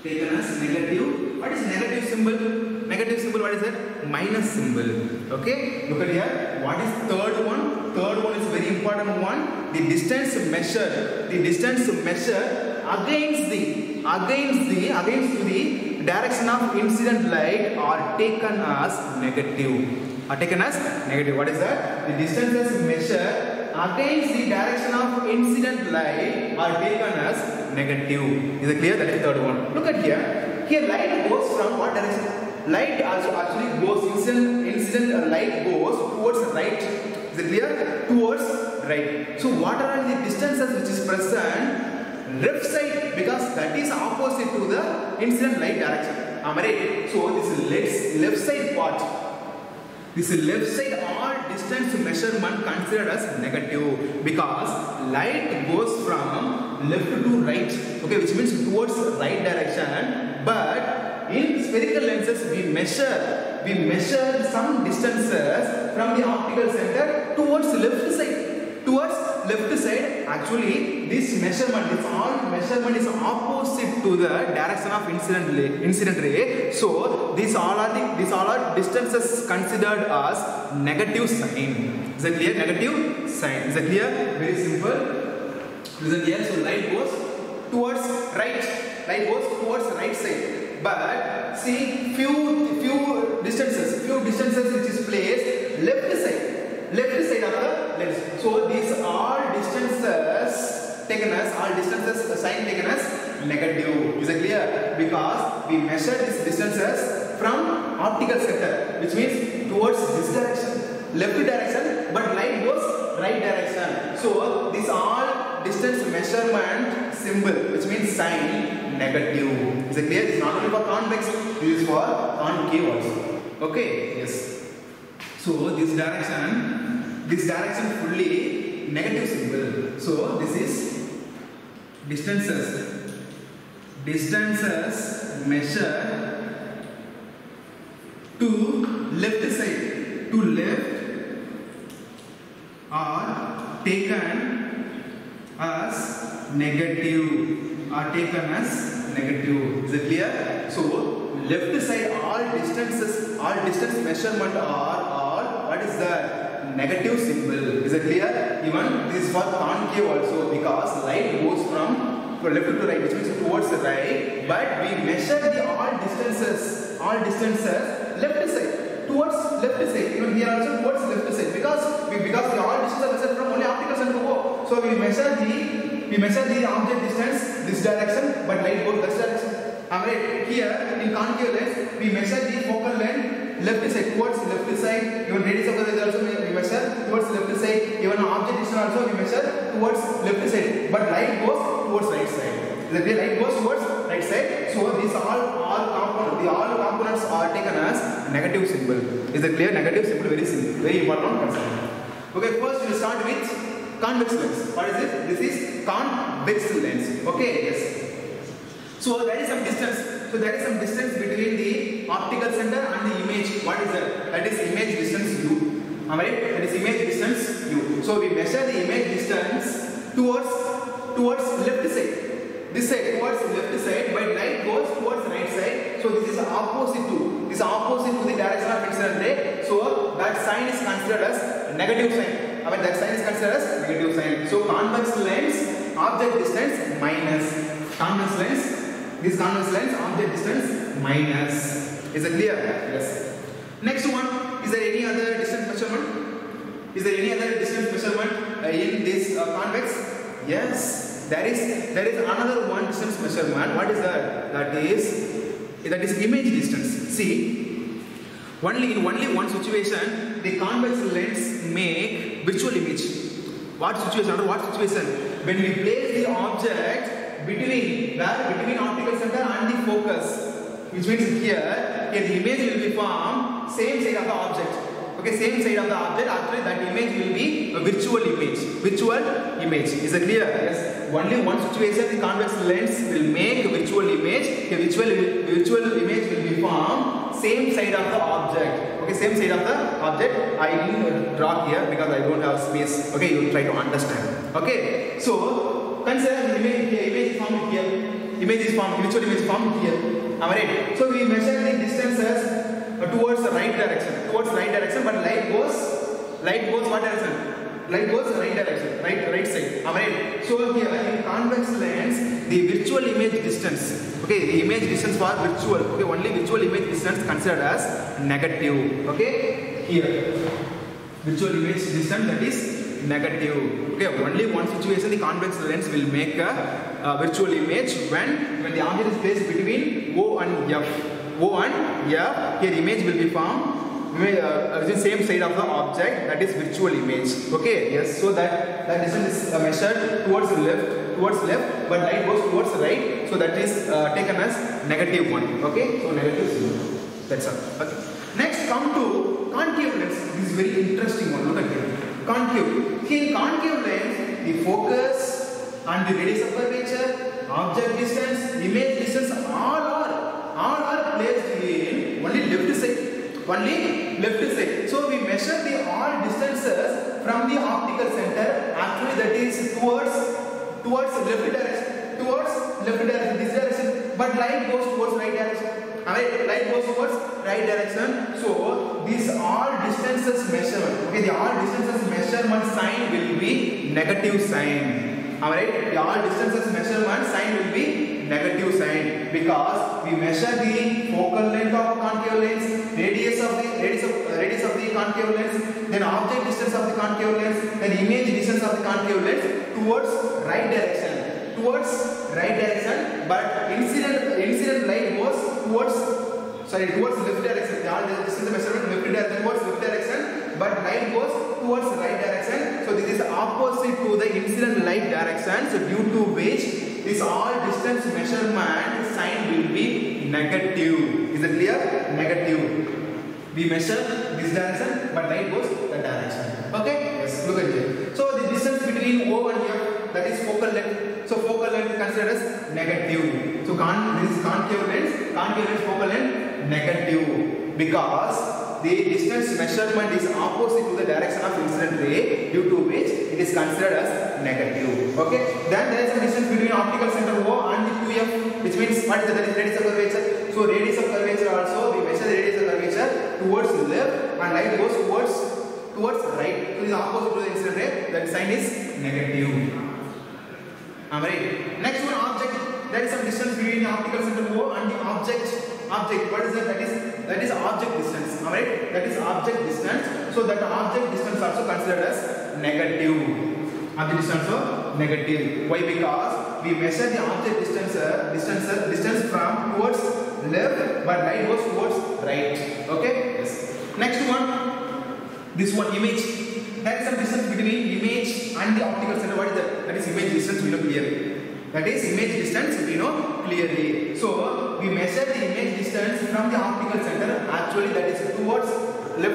taken as negative. What is negative symbol? Negative symbol, what is that? Minus symbol. Okay, look at here. What is third one? Third one is very important one. The distance measured. The distance measured against the direction of incident light are taken as negative. Are taken as negative. What is that? The distances measured against the direction of incident light are taken as negative. Is it clear? That is the third one. Look at here. Here light goes from what direction? Light also actually goes, incident light goes towards right. Is it clear? Towards right. So what are the distances which is present? Left side, because that is opposite to the incident light direction. Am I right? So this is left side part. This left side all distance measurement considered as negative because light goes from left to right. Okay, which means towards right direction. But in spherical lenses we measure some distances from the optical center towards left side. Actually this all measurement is opposite to the direction of incident ray. So these all are distances considered as negative sign. Is that clear? Negative sign. Is that clear? Very simple. Is that clear? So light goes towards right. Light goes towards right side. But see few distances which is placed left side of the lens. So these all distances taken as sign taken as negative. Is it clear? Because we measure these distances from optical center, which means towards this direction, left direction, but light goes right direction. So these all distance measurement symbol, which means sign negative. Is it clear? It's not only for convex, this is for concave also. Okay, yes. So this direction fully negative symbol. So this is distances measured to left side, to left are taken as negative. Is it clear? So left side all distance measurement are what is that? Negative symbol. Is it clear? Even this is for concave also, because light goes from left to right, which means towards the right, but we measure the all distances left side, towards left side. Even here also towards left side, because the all distances are measured from only optical center to go. So we measure the object distance this direction, but light goes this direction. Alright, here in concave lens we measure the focal length left side, towards left side. Even radius of the lens also we measure towards left side. Even object distance also we measure towards left side, but light goes towards right side. The light goes towards right side. So these all components are taken as negative symbol. Is it clear? Negative symbol, very simple, very important concept. Okay, first we will start with convex lens. What is it? This is convex lens. Okay, yes. So there is some distance. Between the optical center and the image. What is that? That is image distance u. Alright? That is image distance u. So we measure the image distance towards left side. This side towards left side, but light goes towards right side. So this is opposite to the direction of incident ray. So that sign is considered as negative sign. That sign is considered as negative sign. So convex lens object distance minus. This convex lens object distance minus. Is it clear? Yes. Next one, is there any other distance measurement? In this convex? Yes. There is another one distance measurement. What is that? That is image distance. See, in only one situation the convex lens make virtual image. What situation? Under what situation? When we place the object between optical center and the focus, which means here the image will be formed same side of the object. Okay, same side of the object. Actually, that image will be a virtual image. Is it clear? Yes. Only one situation the convex lens will make a virtual image. A virtual image will be formed same side of the object. Okay, same side of the object. I didn't draw here because I don't have space. Okay, you try to understand. Okay, so consider the image formed here. image is formed, virtual image formed here. Am I right? So we measure the distances towards the right direction, but light goes what direction? Light goes right direction, right side. Am I right? So here in convex lens, the virtual image distance, okay, the image distance for virtual, okay, only virtual image distance considered as negative. Okay, here virtual image distance, that is negative. Okay, only one situation the convex lens will make a virtual image when the object is placed between O and F. Here image will be formed the same side of the object, that is virtual image. Okay, yes, so that distance is measured towards left, but light goes towards right, so that is taken as -1. Okay, so -0. That's all. Okay. Next, come to concave lens. This is very interesting one. Look at it. Concave. Here in concave lens, the focus and the radius of curvature, object distance, image distance, all are placed in only left side. So we measure the all distances from the optical center. Actually, that is towards left direction. This direction. But light goes towards right direction. Alright, light goes towards right direction. So these all distances measurement. Okay, the all distances measurement sign will be negative sign. Alright, the all distances measurement sign will be negative sign because we measure the focal length of concave lens, radius of the concave lens, then object distance of the concave lens, then image distance of the concave lens towards right direction. But incident light goes towards left direction. The all distance measurement towards left direction, but light goes towards right direction. So this is opposite to the incident light direction. So due to which this all distance measurement sign will be negative. Is it clear? Negative. We measure this direction, but light goes that direction. Okay? Yes. Look at it. So the distance between O and F, that is focal length. So focal length considered as negative. So this is concave lens focal length negative because the distance measurement is opposite to the direction of incident ray, due to which it is considered as negative. Okay. Then there is a distance between optical center O and the 2F, which means what is that? Is radius of curvature. So radius of curvature also we measure the radius of curvature towards left and light goes towards right. So it is opposite to the incident ray. That sign is negative. Right. Next one, object. There is some distance between the optical center O and the object. What is that? That is object distance. Alright? That is object distance. So that object distance also considered as negative. Object distance also negative. Why? Because we measure the object distance from towards left, but light goes towards right. Okay? Yes. Next one. This one, image. There is some distance between image and the optical center. What is that? That is image distance we know clearly. That is image distance we know clearly. So we measure the image distance from the optical center. Actually, that is towards left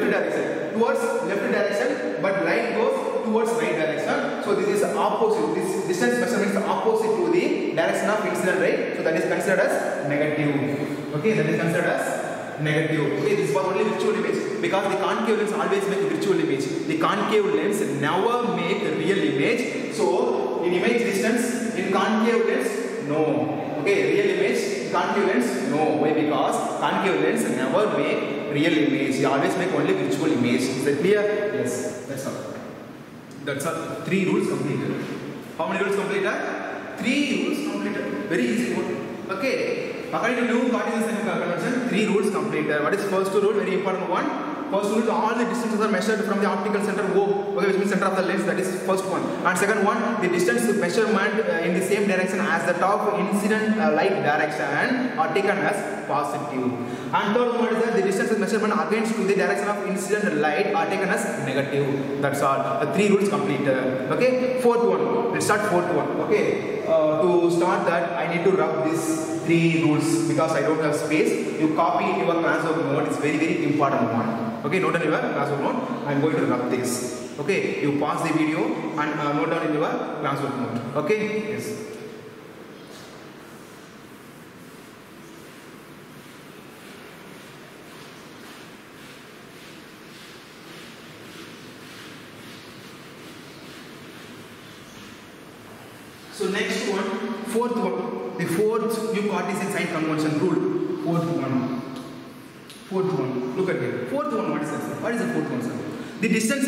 direction, but light goes towards right direction. So this is opposite. This distance measurement is opposite to the direction of incident ray. So that is considered as negative. Okay, that is considered as negative. Okay, this was only virtual image because the concave lens always make virtual image. The concave lens never make real image. So in image distance, in concave lens, no. Okay, real image, concave lens, no. Why? Because concave lens never make real image. They always make only virtual image. Is that clear? Yes. That's all. That's all. 3 rules completed. How many rules completed? 3 rules completed. Very easy one. Okay. According to new Cartesian convention, 3 rules completed. What is first rule? Very important one. First rule is all the distances are measured from the optical center O, okay, which means center of the lens. That is first one. And second one, the distance measurement in the same direction as the top incident light direction are taken as positive. And third one is that the distance measurement against to the direction of incident light are taken as negative. That's all. The 3 rules completed. Okay. Fourth one. Let's start fourth one. Okay. To start that, I need to rub these 3 rules because I don't have space. You copy in your classwork note. It's very, very important one. Okay, note down in your classwork note. I am going to rub this. Okay, you pause the video and note down in your classwork note. Okay, yes. So next one, fourth one, the fourth new Cartesian sign convention rule. Fourth one. Look at it. Fourth one. What is that, sir? What is the fourth one, sir? The distance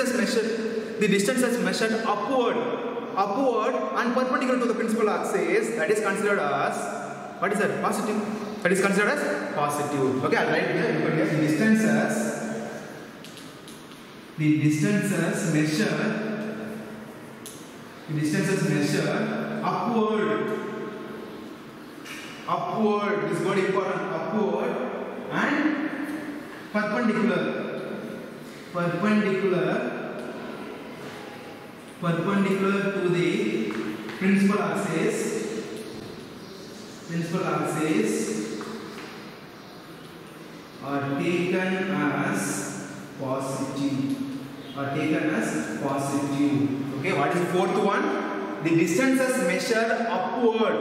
is measured upward and perpendicular to the principal axis. That is considered as, what is that? Positive. That is considered as positive. Okay, I'll write here. Look at here. The distances measured upward is very important, upward and perpendicular to the principal axis are taken as positive. Okay, what is the fourth one? The distances measured upward,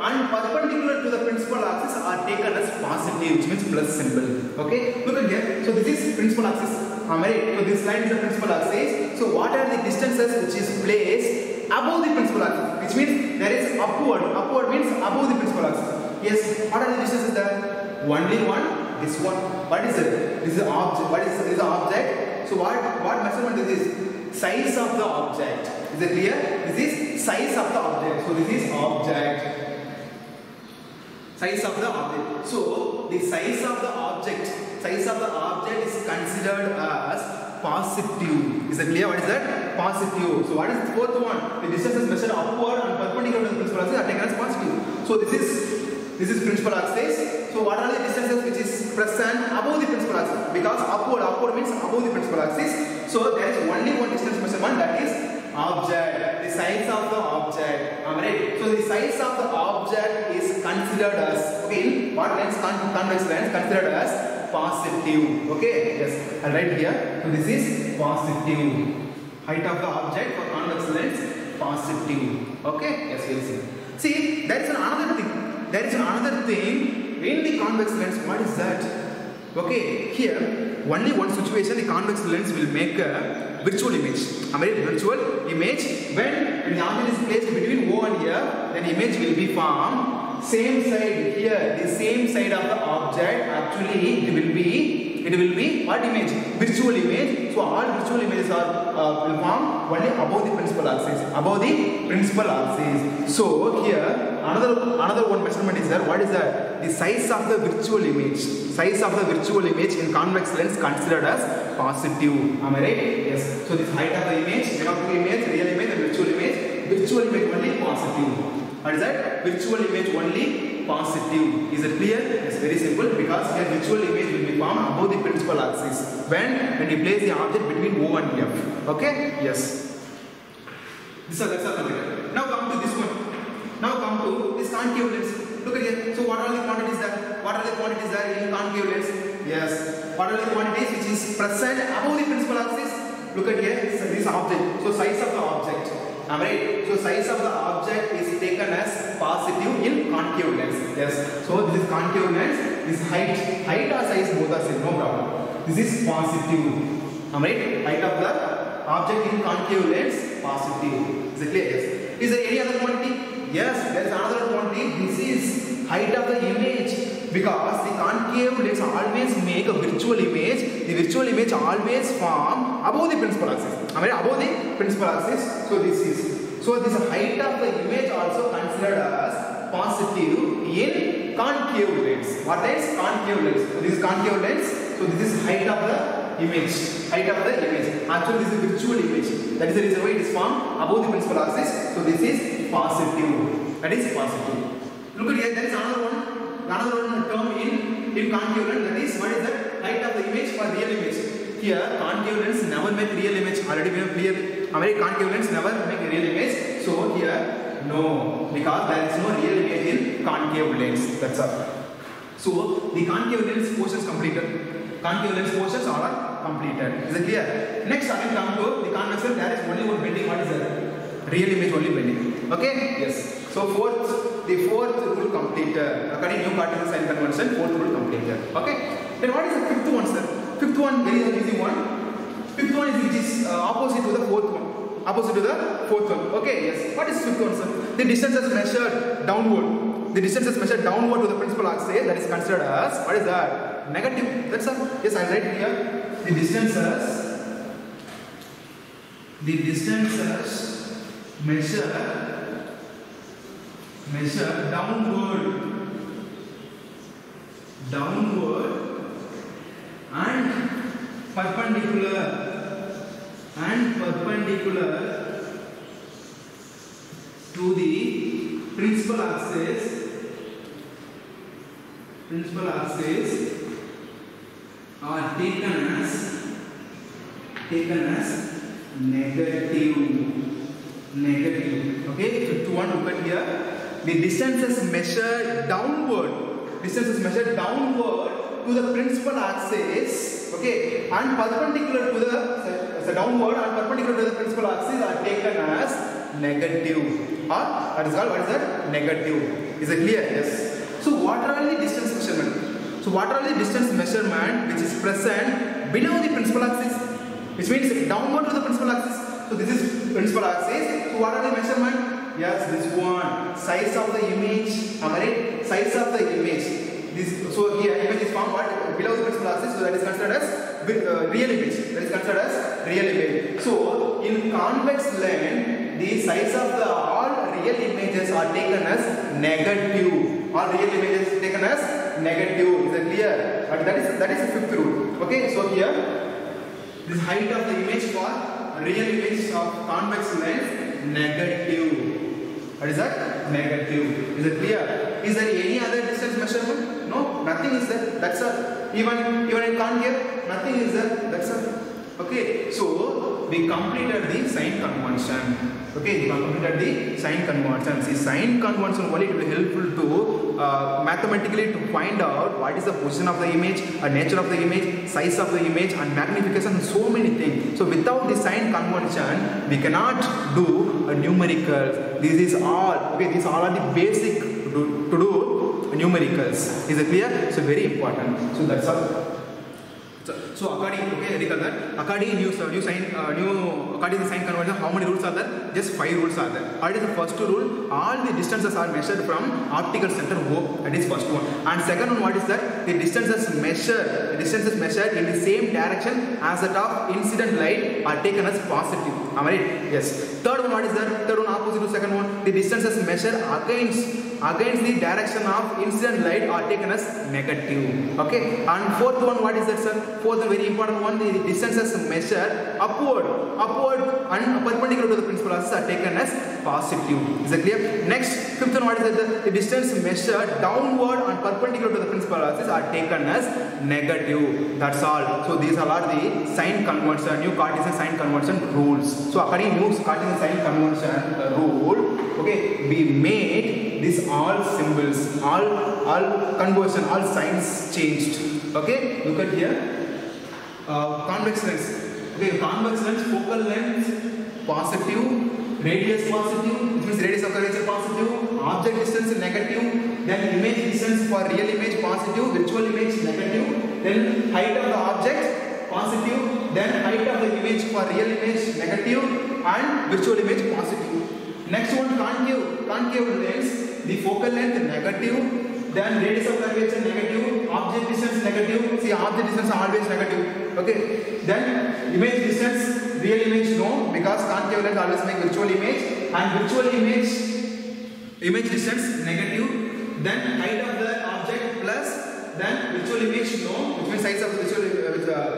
and perpendicular to the principal axis are taken as positive, which means plus symbol. Okay, look at here. So this is principal axis. Right? So this line is the principal axis. So what are the distances which is placed above the principal axis? Which means there is upward. Upward means above the principal axis. Yes. What are the distances there? Only one. This one. What is it? This is the object. What is the object? So what measurement is this? Size of the object. Is it clear? This is size of the object. So this is object. Size of the object. So the size of the object is considered as positive. Is it clear? What is that? Positive. So what is the fourth one? The distance is measured upward and perpendicular to the principal axis are taken as positive. So this is principal axis. So what are the distances which is present above the principal axis? Because upward means above the principal axis. So there is only one distance measurement, that is object. The size of the object. Alright. So the size of the object is considered as, okay, what lens? Convex lens considered as positive. Okay. Yes. I'll write here. So this is positive. Height of the object for convex lens positive. Okay. Yes. Very simple. See, there is another thing in the convex lens. What is that? Okay, here only one situation, the convex lens will make a virtual image. Virtual image, when the object is placed between O and here, then image will be formed. Same side here, the same side of the object, actually it will be what image? Virtual image. So all virtual images are will form only above the principal axis. So here another one measurement is there. What is that? The size of the virtual image. Size of the virtual image in convex lens considered as positive. Am I right? Yes. So this height of the image, real image and virtual image. Virtual image only positive. What is that? Virtual image only positive. Is it clear? It's very simple, because here virtual image will be formed above the principal axis when you place the object between O and F. Okay? Yes. That's all. Now come to this one. Now come to this concave lens. Look at here. So what are the quantities there? What are the quantities there in concave lens? Yes. What are the quantities which is present above the principal axis? Look at here. So this object. So size of the object. Alright. So size of the object is taken as positive in concave lens. Yes. So this is concave lens. This height or size both are same. No problem. This is positive. Alright. Height of the object in concave lens positive. Is it clear? Yes. Is there any other quantity? Yes. There is another quantity. This is height of the image. Because the concave lens always make a virtual image. The virtual image always form above the principal axis. Above the principal axis. So this height of the image also considered as positive in concave lens. What is concave lens? So this is concave lens. So this is height of the image. Height of the image. Actually this is virtual image. That is the reason why it is formed above the principal axis. So this is positive. That is positive. Look at here. There is another one term in concave lens, that is, what is that? Height of the image for real image. Here concave lens never make real image. Already we have clear. Concave lens never make a real image. So here no, because there is no real image in concave lens. That's all. So the concave lens portions completed. Concave lens portions are completed. Is it clear? Next again come to the convex lens. There is only one bending. What is that? Real image only bending. Okay? Yes. So the fourth rule completed. According to new Cartesian sign convention, fourth rule completed. Okay? Then what is the fifth one, sir? Fifth one, very easy one. Fifth one is which is opposite to the fourth one. opposite to the fourth one. Okay, yes. What is fifth one, sir? The distance is measured downward. The distance is measured downward to the principal axis. That is considered as, what is that? Negative. That's all. Yes, I write here. The distances measure downward and perpendicular to the principal axis are taken as negative. Okay, fifth one, look at here. The distance is measured downward to the principal axis, okay, and perpendicular to the downward and perpendicular to the principal axis are taken as negative. Or that is called, what is that? Negative. Is it clear? Yes. So what are the distance measurement? So what are the distance measurement which is present below the principal axis? Which means downward to the principal axis. So this is principal axis. So what are the measurement? Yes, this one. Size of the image. Alright? Size of the image. So here image is found what? Below the principal axis. So that is considered as real image. That is considered as real image. So in convex lens, the size of the all real images are taken as negative. All real images taken as negative. Is that clear? But that is the fifth rule. Okay. So here, this height of the image for real image of convex lens negative. What is that? Negative. Is it clear? Is there any other distance measurement? No, nothing is there. That's all. Even in concave, nothing is there. That's all. Okay. So we completed the sign convention. Okay, we completed the sign convention. See, sign convention only it will be helpful to mathematically to find out what is the position of the image, nature of the image, size of the image, and magnification, and so many things. So without the sign convention, we cannot do a numerical. These are all the basic to do numericals. Is it clear? So very important. So that's all. So according, okay, recall that. According to according to sign convention, how many rules are there? Just 5 rules are there. What is the first rule? All the distances are measured from optical center O. That is first one. And second one, what is that? The distances measured in the same direction as that of incident light are taken as positive. Am I right? Yes. Third one, what is that? Third one opposite to second one. The distances measured against the direction of incident light are taken as negative. Okay. And fourth one, what is that, sir? Fourth, the very important one, the distances measured upward and perpendicular to the principal axis are taken as positive. Is that clear? Next, fifth one, what is that? The distance measured downward and perpendicular to the principal axis are taken as negative. That's all. So these are the sign convention, new Cartesian sign convention rules. So according to new Cartesian sign convention rule, okay, we made this all symbols, all conversion, all signs changed. Okay, look at here. Convex lens. Okay, convex lens, focal length positive, radius positive, which means radius of curvature positive, object distance negative, then image distance for real image positive, virtual image negative, then height of the object positive, then height of the image for real image negative, and virtual image positive. Next one, concave lens, the focal length negative, then radius of curvature negative, object distance negative. See, object distance are always negative. Okay. Then image distance, real image no, because concave lens always make virtual image, and virtual image distance negative. Then height of the object plus, then virtual image no, which means size of the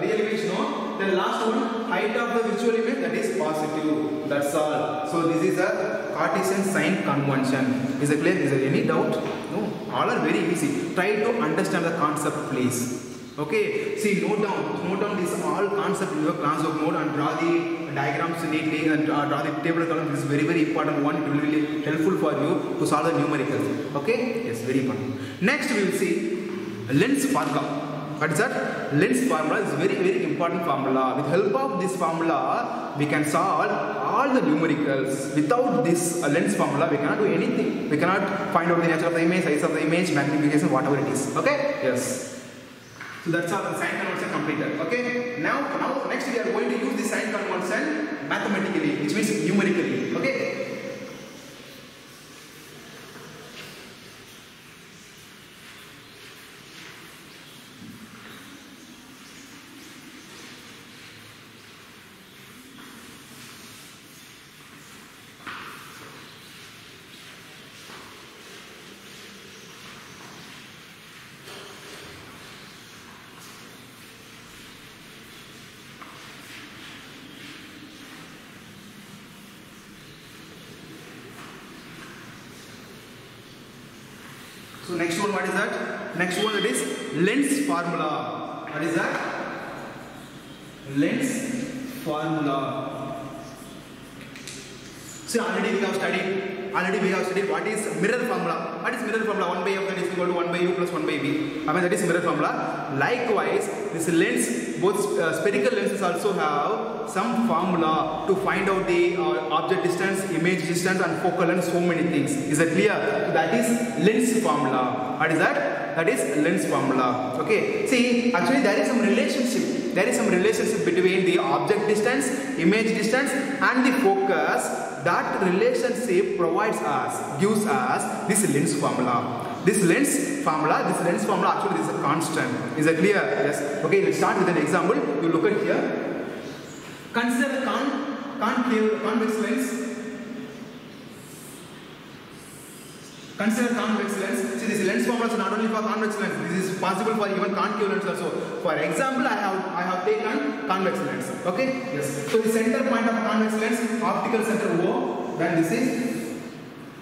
real image no. Then last one, height of the virtual image, that is positive. That's all. So this is a Cartesian sign convention. Is it clear? Is there any doubt? No. All are very easy. Try to understand the concept, please. Okay. See, note down this all concept in your class work mode and draw the diagrams neatly and draw the table column. This is very, very important one. It will be really helpful for you to solve the numericals. Okay? Yes, very important. Next we will see lens formula. What is that? Lens formula is very, very important formula. With help of this formula, we can solve all the numericals. Without this lens formula, we cannot do anything. We cannot find out the nature of the image, size of the image, magnification, whatever it is. Okay? Yes. So that's how the sign conversion completed. Okay. Now next we are going to use the sign conversion mathematically, which means numerically. Okay. So next one, what is that? Next one, that is Lenz's formula. What is that? Lenz's formula. So already we have studied what is mirror formula. What is mirror formula? 1 by f is equal to 1 by u plus 1 by v. I mean, that is mirror formula. Likewise, this lens, both spherical lenses also have some formula to find out the object distance, image distance and focal length, so many things. Is that clear? So that is lens formula. What is that? That is lens formula. Okay. See, actually there is some relationship. There is some relationship between the object distance, image distance and the focus. That relationship gives us this lens formula. This lens formula actually is a constant. Is that clear? Yes. Okay, let's start with an example. You look at here. Consider convex lens. Consider convex lens. See, this lens formula is not only for convex lens. This is possible for even concave lens also. For example, I have taken convex lens. Okay? Yes. So the center point of convex lens, optical center O. Then this is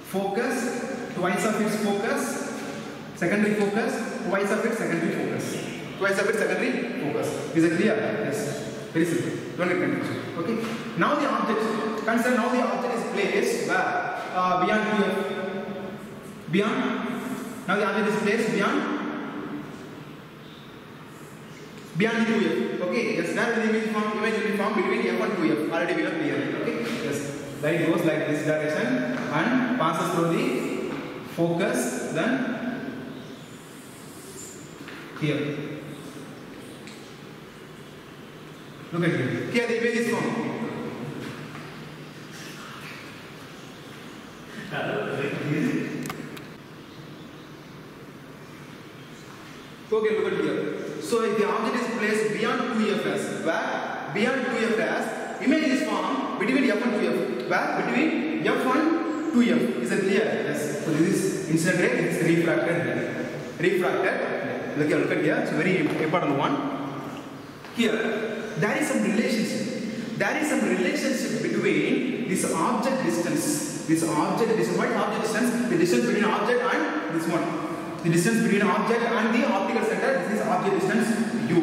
focus. Twice of its focus. Secondary focus. Twice of its secondary focus. Twice of its secondary focus. Is it clear? Yes. Very simple. Don't get confused. Okay. Now the object. Consider now the object is placed where? Beyond QF. Now the object is placed beyond the 2f. Okay, yes, that will be image will be formed between f and 2f. Already we have cleared. Okay, yes. Then it goes like this direction and passes through the focus, then here. Look at here. Here the image is formed. Okay, look at here. So if the object is placed beyond 2fs, where beyond 2fs, image is formed between f and 2f. Where between f and 2f. Is it clear? Yes. So this is incident ray, this is refracted. Refracted. Look at here. It's a very important one. Here, there is some relationship. There is some relationship between this object distance. This object distance. What object distance? The distance between object and this one. The distance between object and the optical center, this is object distance u.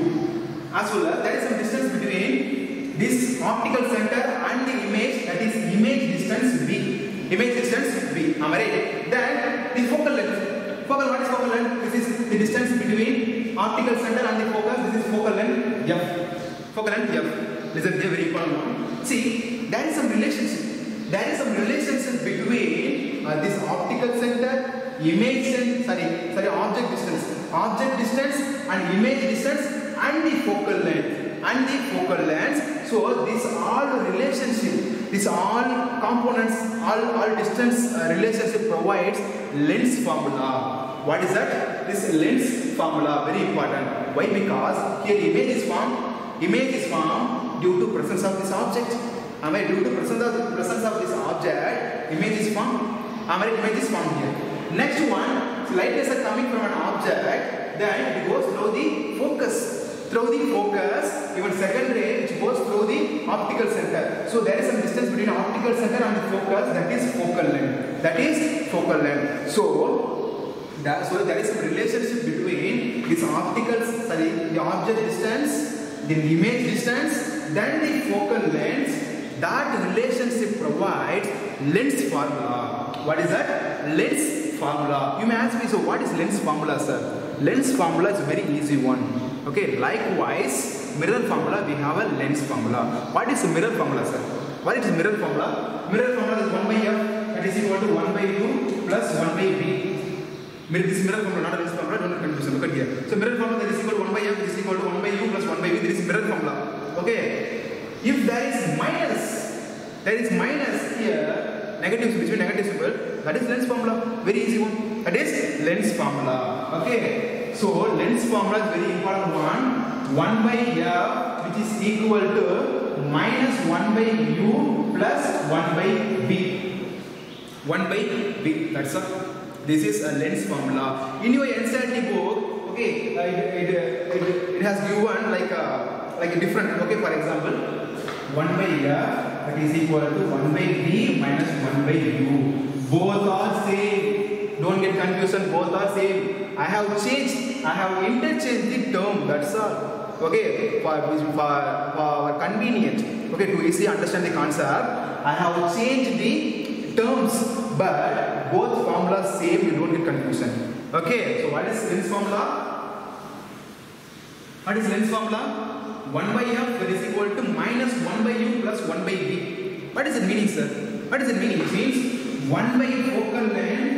As well as there is some distance between this optical center and the image, that is image distance v. Image distance v. Am I right? Then the focal length. What is focal length? This is the distance between optical center and the focus. This is focal length f. Focal length f. This is a very important one. See, there is some relationship. There is some relationship between this optical center, object distance and image distance and the focal length. So this all relationship, this all components, all distance relationship provides lens formula. What is that? This lens formula, very important. Why? Because here image is formed due to presence of this object. Am I due to presence of this object? Image is formed. Image is formed here. Next one, light laser coming from an object, then it goes through the focus. Even second ray which goes through the optical center. So there is some distance between optical center and the focus, that is focal length. So there is some relationship between this the object distance, the image distance, then the focal length. That relationship provides lens formula. What is that? Lens formula. You may ask me, so what is lens formula, sir? Lens formula is a very easy one. Okay, likewise, mirror formula, we have a lens formula. What is a mirror formula, sir? What is mirror formula? Mirror formula is 1 by f, that is equal to 1 by u plus 1 by v. This mirror formula, not a lens formula, don't confuse. Look at here. So mirror formula, that is equal to 1 by f is equal to 1 by u plus 1 by v. This is mirror formula. Okay. If there is minus here, negative between negative symbol, that is lens formula. Very easy one. That is lens formula. Okay. So lens formula is very important one. 1 by f, which is equal to minus 1 by u plus 1 by v. 1 by v. That's all. This is a lens formula. In your NCERT book, okay, it has given like a different. Okay, for example, 1 by f that is equal to 1 by v minus 1 by u. Both are same. Don't get confusion. Both are same. I have interchanged the term. That's all. Okay, for convenient. Okay, to easily understand the concept, I have changed the terms, but both formulas same. You don't get confusion. Okay, so what is lens formula? What is lens formula? 1 by f that is equal to minus 1 by u plus 1 by v. What is it meaning, sir? What is it meaning? It means 1 by focal length,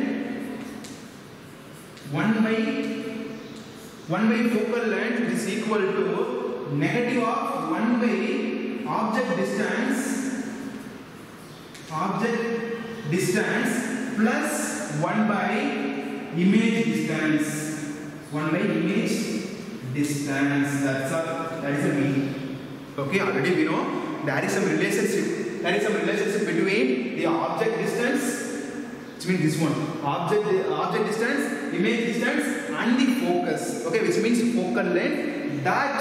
1 by focal length is equal to negative of 1 by object distance plus 1 by image distance. 1 by image distance. That's all. That is the meaning. Okay, already we know there is some relationship. There is some relationship between the object distance, which means this one, object distance, image distance, and the focus. Okay, which means focal length. That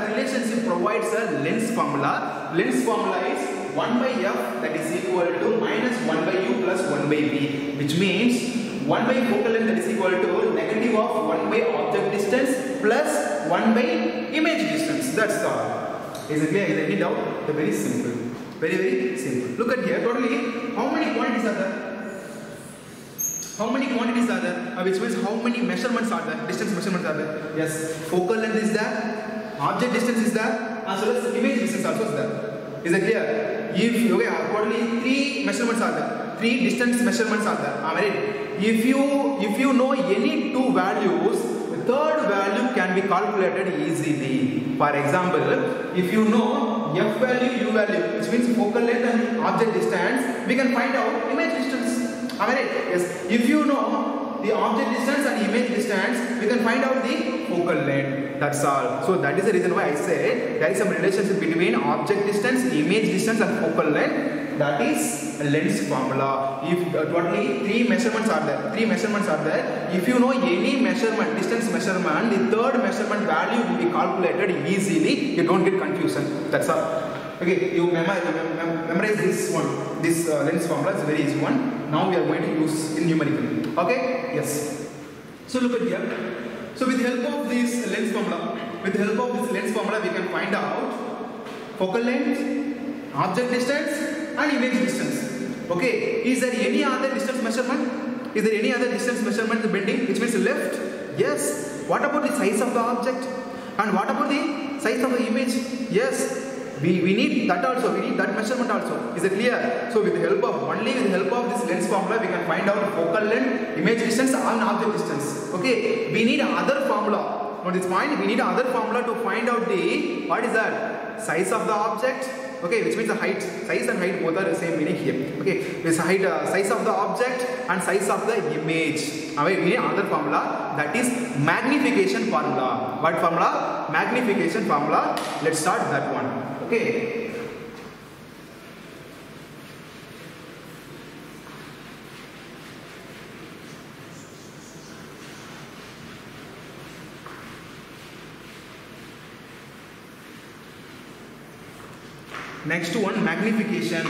relationship provides a lens formula. Lens formula is 1 by f that is equal to minus 1 by u plus 1 by v, which means 1 by focal length that is equal to negative of 1 by object distance plus 1 by image distance. That's all. Is it clear? Is there any doubt? They're very simple. Very, very simple. Look at here. Totally, how many quantities are there? How many quantities are there? Which means how many measurements are there? Distance measurements are there? Yes. Focal length is there. Object distance is there. As well as image distance also is there. Is it clear? If okay, totally 3 measurements are there. 3 distance measurements are there. Alright. If you know any 2 values, the third value can be calculated easily. For example, if you know f value, u value, which means focal length and object distance, we can find out image distance. Alright. Yes. If you know the object distance and image distance, we can find out the focal length. That's all. So that is the reason why I said there is some relationship between object distance, image distance, and focal length. That is a lens formula. If totally 3 measurements are there, if you know any measurement, distance measurement, the third measurement value will be calculated easily. You don't get confusion. That's all. Okay, you memorize this one. This lens formula is a very easy one. Now we are going to use in numerical. Okay? Yes. So look at here. So with the help of this lens formula, we can find out focal length, object distance, and image distance. Okay? Is there any other distance measurement? Is there any other distance measurement in the building, which means left? Yes. What about the size of the object? And what about the size of the image? Yes. We need that also. We need that measurement also. Is it clear? So with the help of this lens formula, we can find out focal length, image distance, and object distance. Okay. We need other formula. On this point, we need other formula to find out the what is that? Size of the object. Okay, which means the height, size and height both are the same meaning here. Okay, this height, size of the object and size of the image. Alright, we need another formula, that is magnification formula. What formula? Magnification formula. Let's start that one. Okay. Next one, magnification.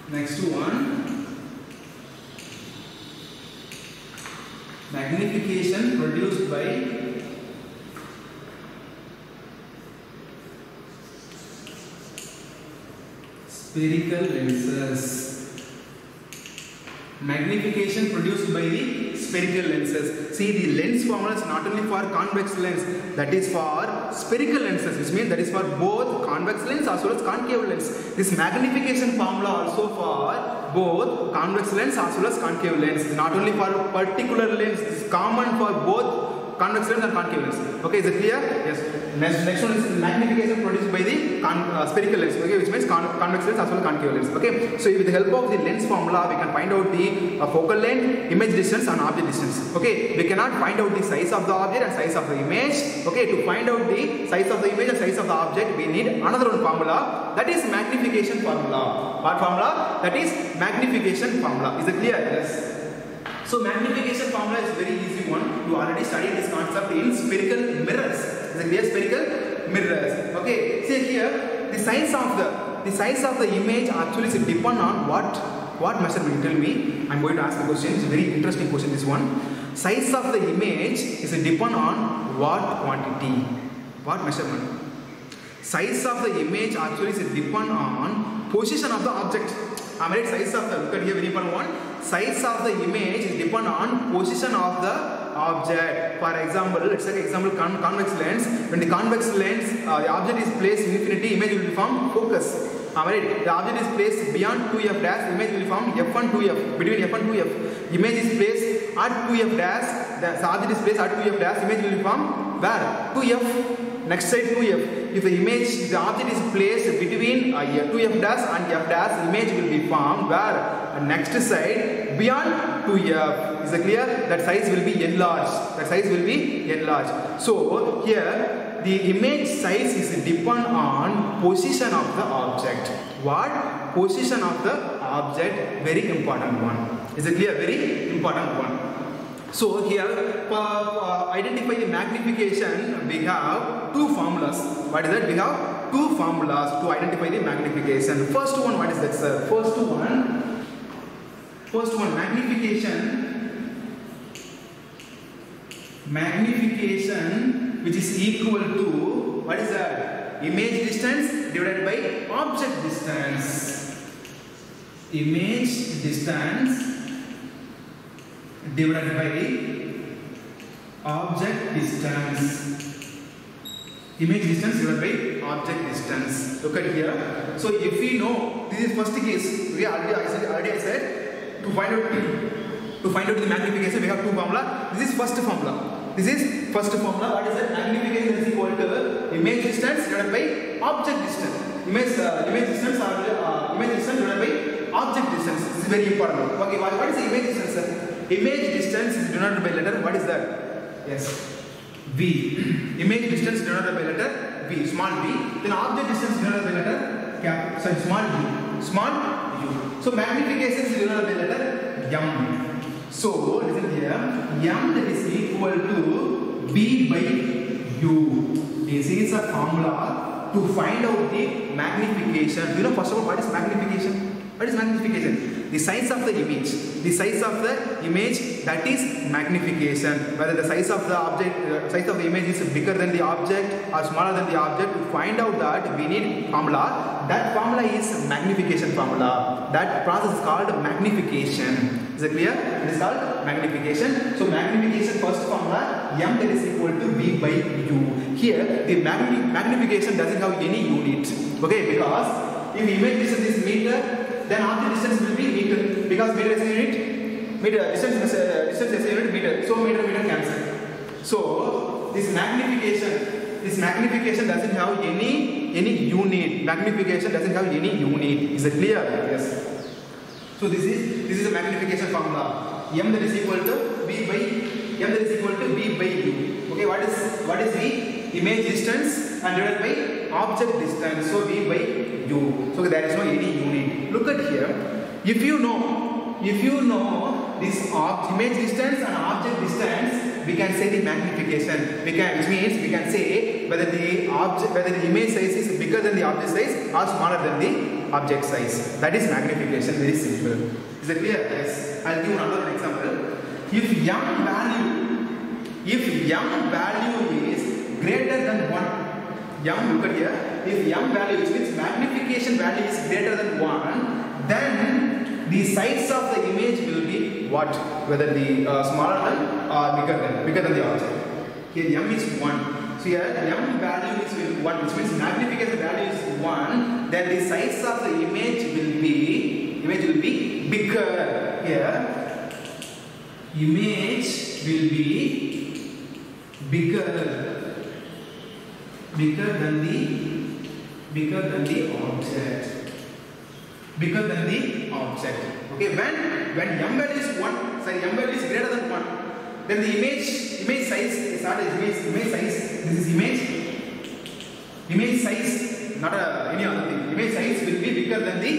Next one, magnification produced by spherical lenses. Magnification produced by the spherical lenses. See, the lens formula is not only for convex lens, that is for spherical lenses, which means that is for both convex lens as well as concave lens. This magnification formula also for both convex lens as well as concave lens. Not only for particular lens, it is common for both convex lens and concave lens. Okay, is it clear? Yes. Next one is magnification produced by the spherical lens. Okay, which means convex lens as well as concave lens. Okay, so with the help of the lens formula, we can find out the focal length, image distance, and object distance. Okay, we cannot find out the size of the object and size of the image. Okay, to find out the size of the image and size of the object, we need another one formula, that is magnification formula. What formula? That is magnification formula. Is it clear? Yes. So magnification formula is very easy one. You already studied this concept in spherical mirrors. Is it clear? Spherical mirrors. Okay. See here, the size of the image actually is depend on what measurement. Tell me. I'm going to ask the question. It's a very interesting question. This one. Size of the image is depend on what quantity? What measurement? Size of the image actually is depend on position of the object. I mean, size of the, look at here, very important one. Size of the image is depend on position of the object. For example, let's take example convex lens. When the convex lens, the object is placed in infinity, image will be formed focus. Alright, the object is placed beyond 2f dash, image will be formed f1 2f, between f and 2f. Image is placed at 2f dash, the object is placed at 2f dash, image will be formed where? 2f, next side 2f. If the object is placed between 2f dash and f dash, image will be formed where? Next side beyond 2f. Is it clear? That size will be enlarged. So here the image size is depend on position of the object. What? Position of the object, very important one. Is it clear? Very important one. So here, identify the magnification, we have two formulas. What is that? We have two formulas to identify the magnification. First one, what is that, sir? First one, magnification, which is equal to, what is that? Image distance divided by object distance. Image distance divided by object distance. Image distance divided by object distance. Look at here. So if we know, this is first case. We already I said to find out the magnification, we have two formula. This is first formula. What is that? Magnification is equal to image distance divided by object distance. Image distance divided by object distance. This is very important. Okay, what is the image distance, sir? Image distance is denoted by letter. What is that? Yes, V. Image distance denoted by letter V, small v. Then object distance denoted by letter small u, small u. So magnification is denoted by letter M. So listen here, M that is equal to V by U. This is a formula to find out the magnification. You know, first of all, what is magnification? What is magnification? The size of the image. The size of the image, that is magnification. Whether the size of the object, size of the image is bigger than the object or smaller than the object, to find out that we need formula. That formula is magnification formula. That process is called magnification. Is it clear? It is called magnification. So magnification first formula, M that is equal to V by U. Here the magnification doesn't have any unit. Okay, because if image distance is meter, then object distance will be meter, because meter is a unit, distance is a unit meter, so meter cancel. So this magnification doesn't have any unit. Magnification doesn't have any unit. Is it clear? Yes. So this is a magnification formula. M that is equal to V by U. Okay, what is V? Image distance and divided by object distance. So V by U. So there is no any unit. Look at here. If you know this image distance and object distance, we can say the magnification. Which means we can say whether the image size is bigger than the object size or smaller than the object size. That is magnification. Very simple. Is it clear? Yes. I'll give another example. If M value is greater than 1, look at here. If M value, which means magnification value, is greater than 1, then the size of the image will be what? Whether the smaller than or bigger than the object. Here m is 1. So here m value is 1, which means magnification value is 1. Then the size of the image will be bigger. Here image will be bigger than the object. Bigger than the object. Okay, when m value is 1, sorry, m value is greater than 1, then the image size is not image size. This is image size, not any other thing. Image size will be bigger than the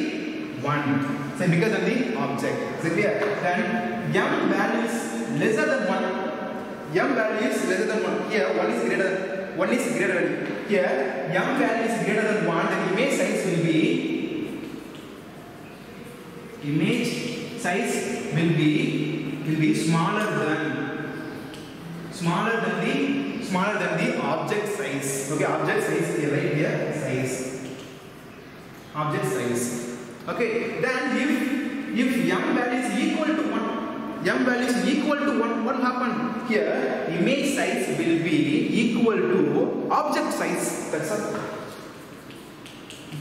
1. So bigger than the object. Is it clear? Then m value is lesser than 1. M value is lesser than 1. Here 1 is greater than. Here m value is greater than 1. Then image size will be smaller than the object size. Okay, object size here, right here, size. Object size. Okay, then if m value is equal to 1, what happened? Here image size will be equal to object size. That's all.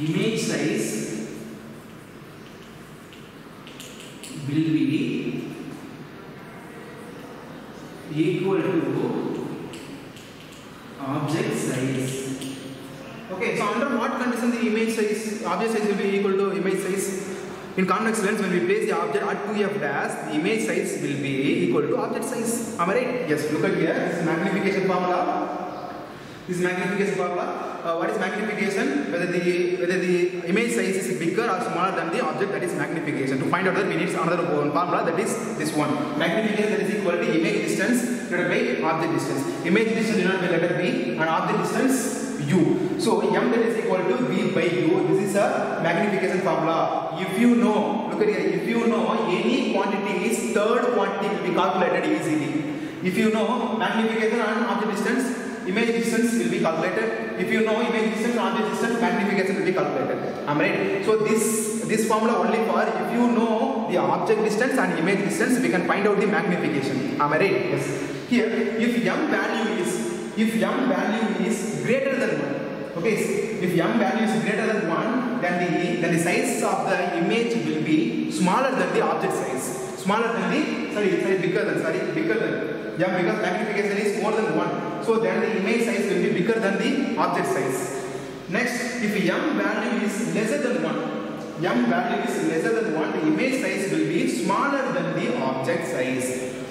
Image size will be equal to object size. Okay, so under what condition the image size, object size will be equal to image size? In convex lens, when we place the object at 2f dash, the image size will be equal to object size. Am I right? Yes, look at here, this is magnification formula. What is magnification? Whether the image size is bigger or smaller than the object, that is magnification. To find out that we need another formula, that is this one. Magnification, that is equal to image distance divided by object distance. Image distance denoted by letter B and object distance u. So m that is equal to v by u. This is a magnification formula. If you know, look at here, if you know any quantity's third quantity will be calculated easily. If you know magnification and object distance, image distance will be calculated. If you know image distance and object distance, magnification will be calculated. Am I right? So this formula only for if you know the object distance and image distance, we can find out the magnification. Am I right? Yes. Here, if m value is greater than 1, okay, if m value is greater than 1, then the size of the image will be smaller than the object size. Bigger than. Yeah, because magnification is more than 1. So then the image size will be bigger than the object size. Next, if m value is lesser than 1, the image size will be smaller than the object size.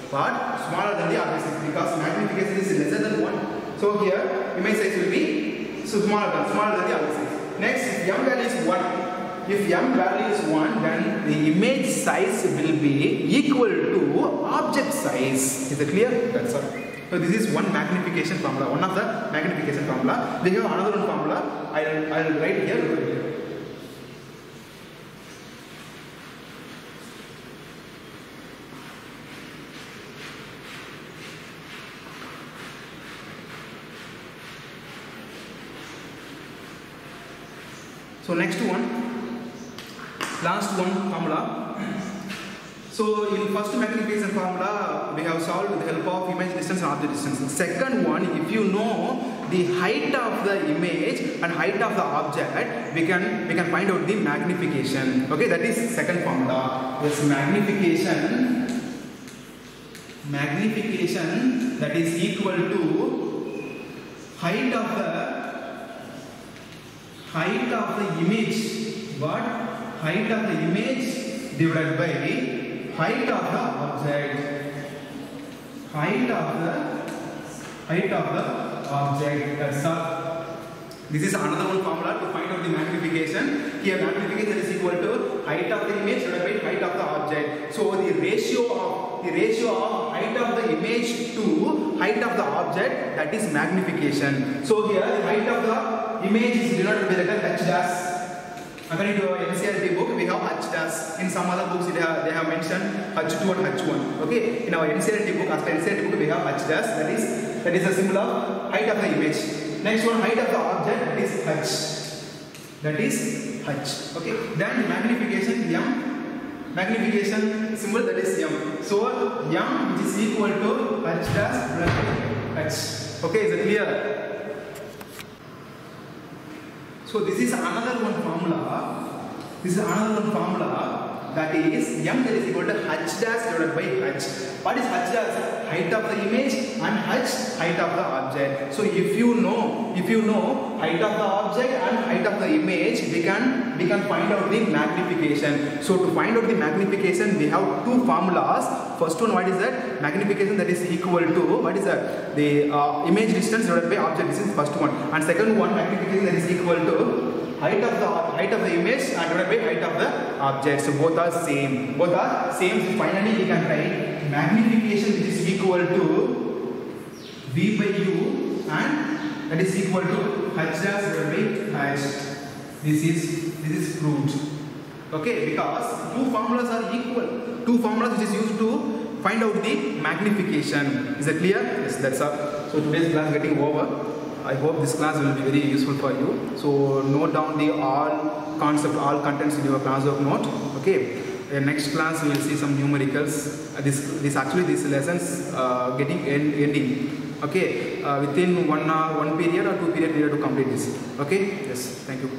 But smaller than the object size, because magnification is lesser than 1. So here image size will be smaller than the object size. Next, if m value is 1, then the image size will be equal to object size. Is it clear? That's all. So this is one magnification formula, one of the magnification formula. We have another one formula. I'll write here. So next one, last one formula. So in first magnification formula, we have solved with the help of image distance and object distance. Second one, if you know the height of the image and height of the object, we can find out the magnification. Okay, that is second formula. This magnification that is equal to height of the image. What? Height of the image divided by height of the object. Height of the object. That's all. This is another one formula to find out the magnification. Here magnification is equal to height of the image divided by height of the object. So the ratio of height of the image to height of the object, that is magnification. So here the height of the image is denoted by the letter h dash. According to our NCERT book, we have h dash. In some other books, they have mentioned h2 and h1. Okay, in our NCERT book, after NCERT book, we have h dash. That is a symbol of height of the image. Next one, height of the object, that is h. That is h. Okay. Then magnification magnification symbol, that is m. So m which is equal to h dash plus h. Okay, is it clear? So this is another one formula. This is another one formula, that is m that is equal to h dash divided by h. What is h dash? Height of the image, and h height of the object. So if you know height of the object and height of the image, we can find out the magnification. So to find out the magnification, we have two formulas. First one, what is that? Magnification, that is equal to, what is that? The image distance divided by object. This is first one. And second one, magnification, that is equal to height of the image and divided by height of the object. So both are same. Both are same. So finally we can write magnification, which is equal to v by u, and that is equal to h dash divided by h. This is proved. Okay, because two formulas are equal. Two formulas which is used to find out the magnification. Is that clear? Yes, that's all. So today's class getting over. I hope this class will be very useful for you. So note down the all concept, all contents in your class of note. Okay. In next class we will see some numericals. These lessons getting ending. Okay. Within one period or 2 period to complete this. Okay. Yes. Thank you.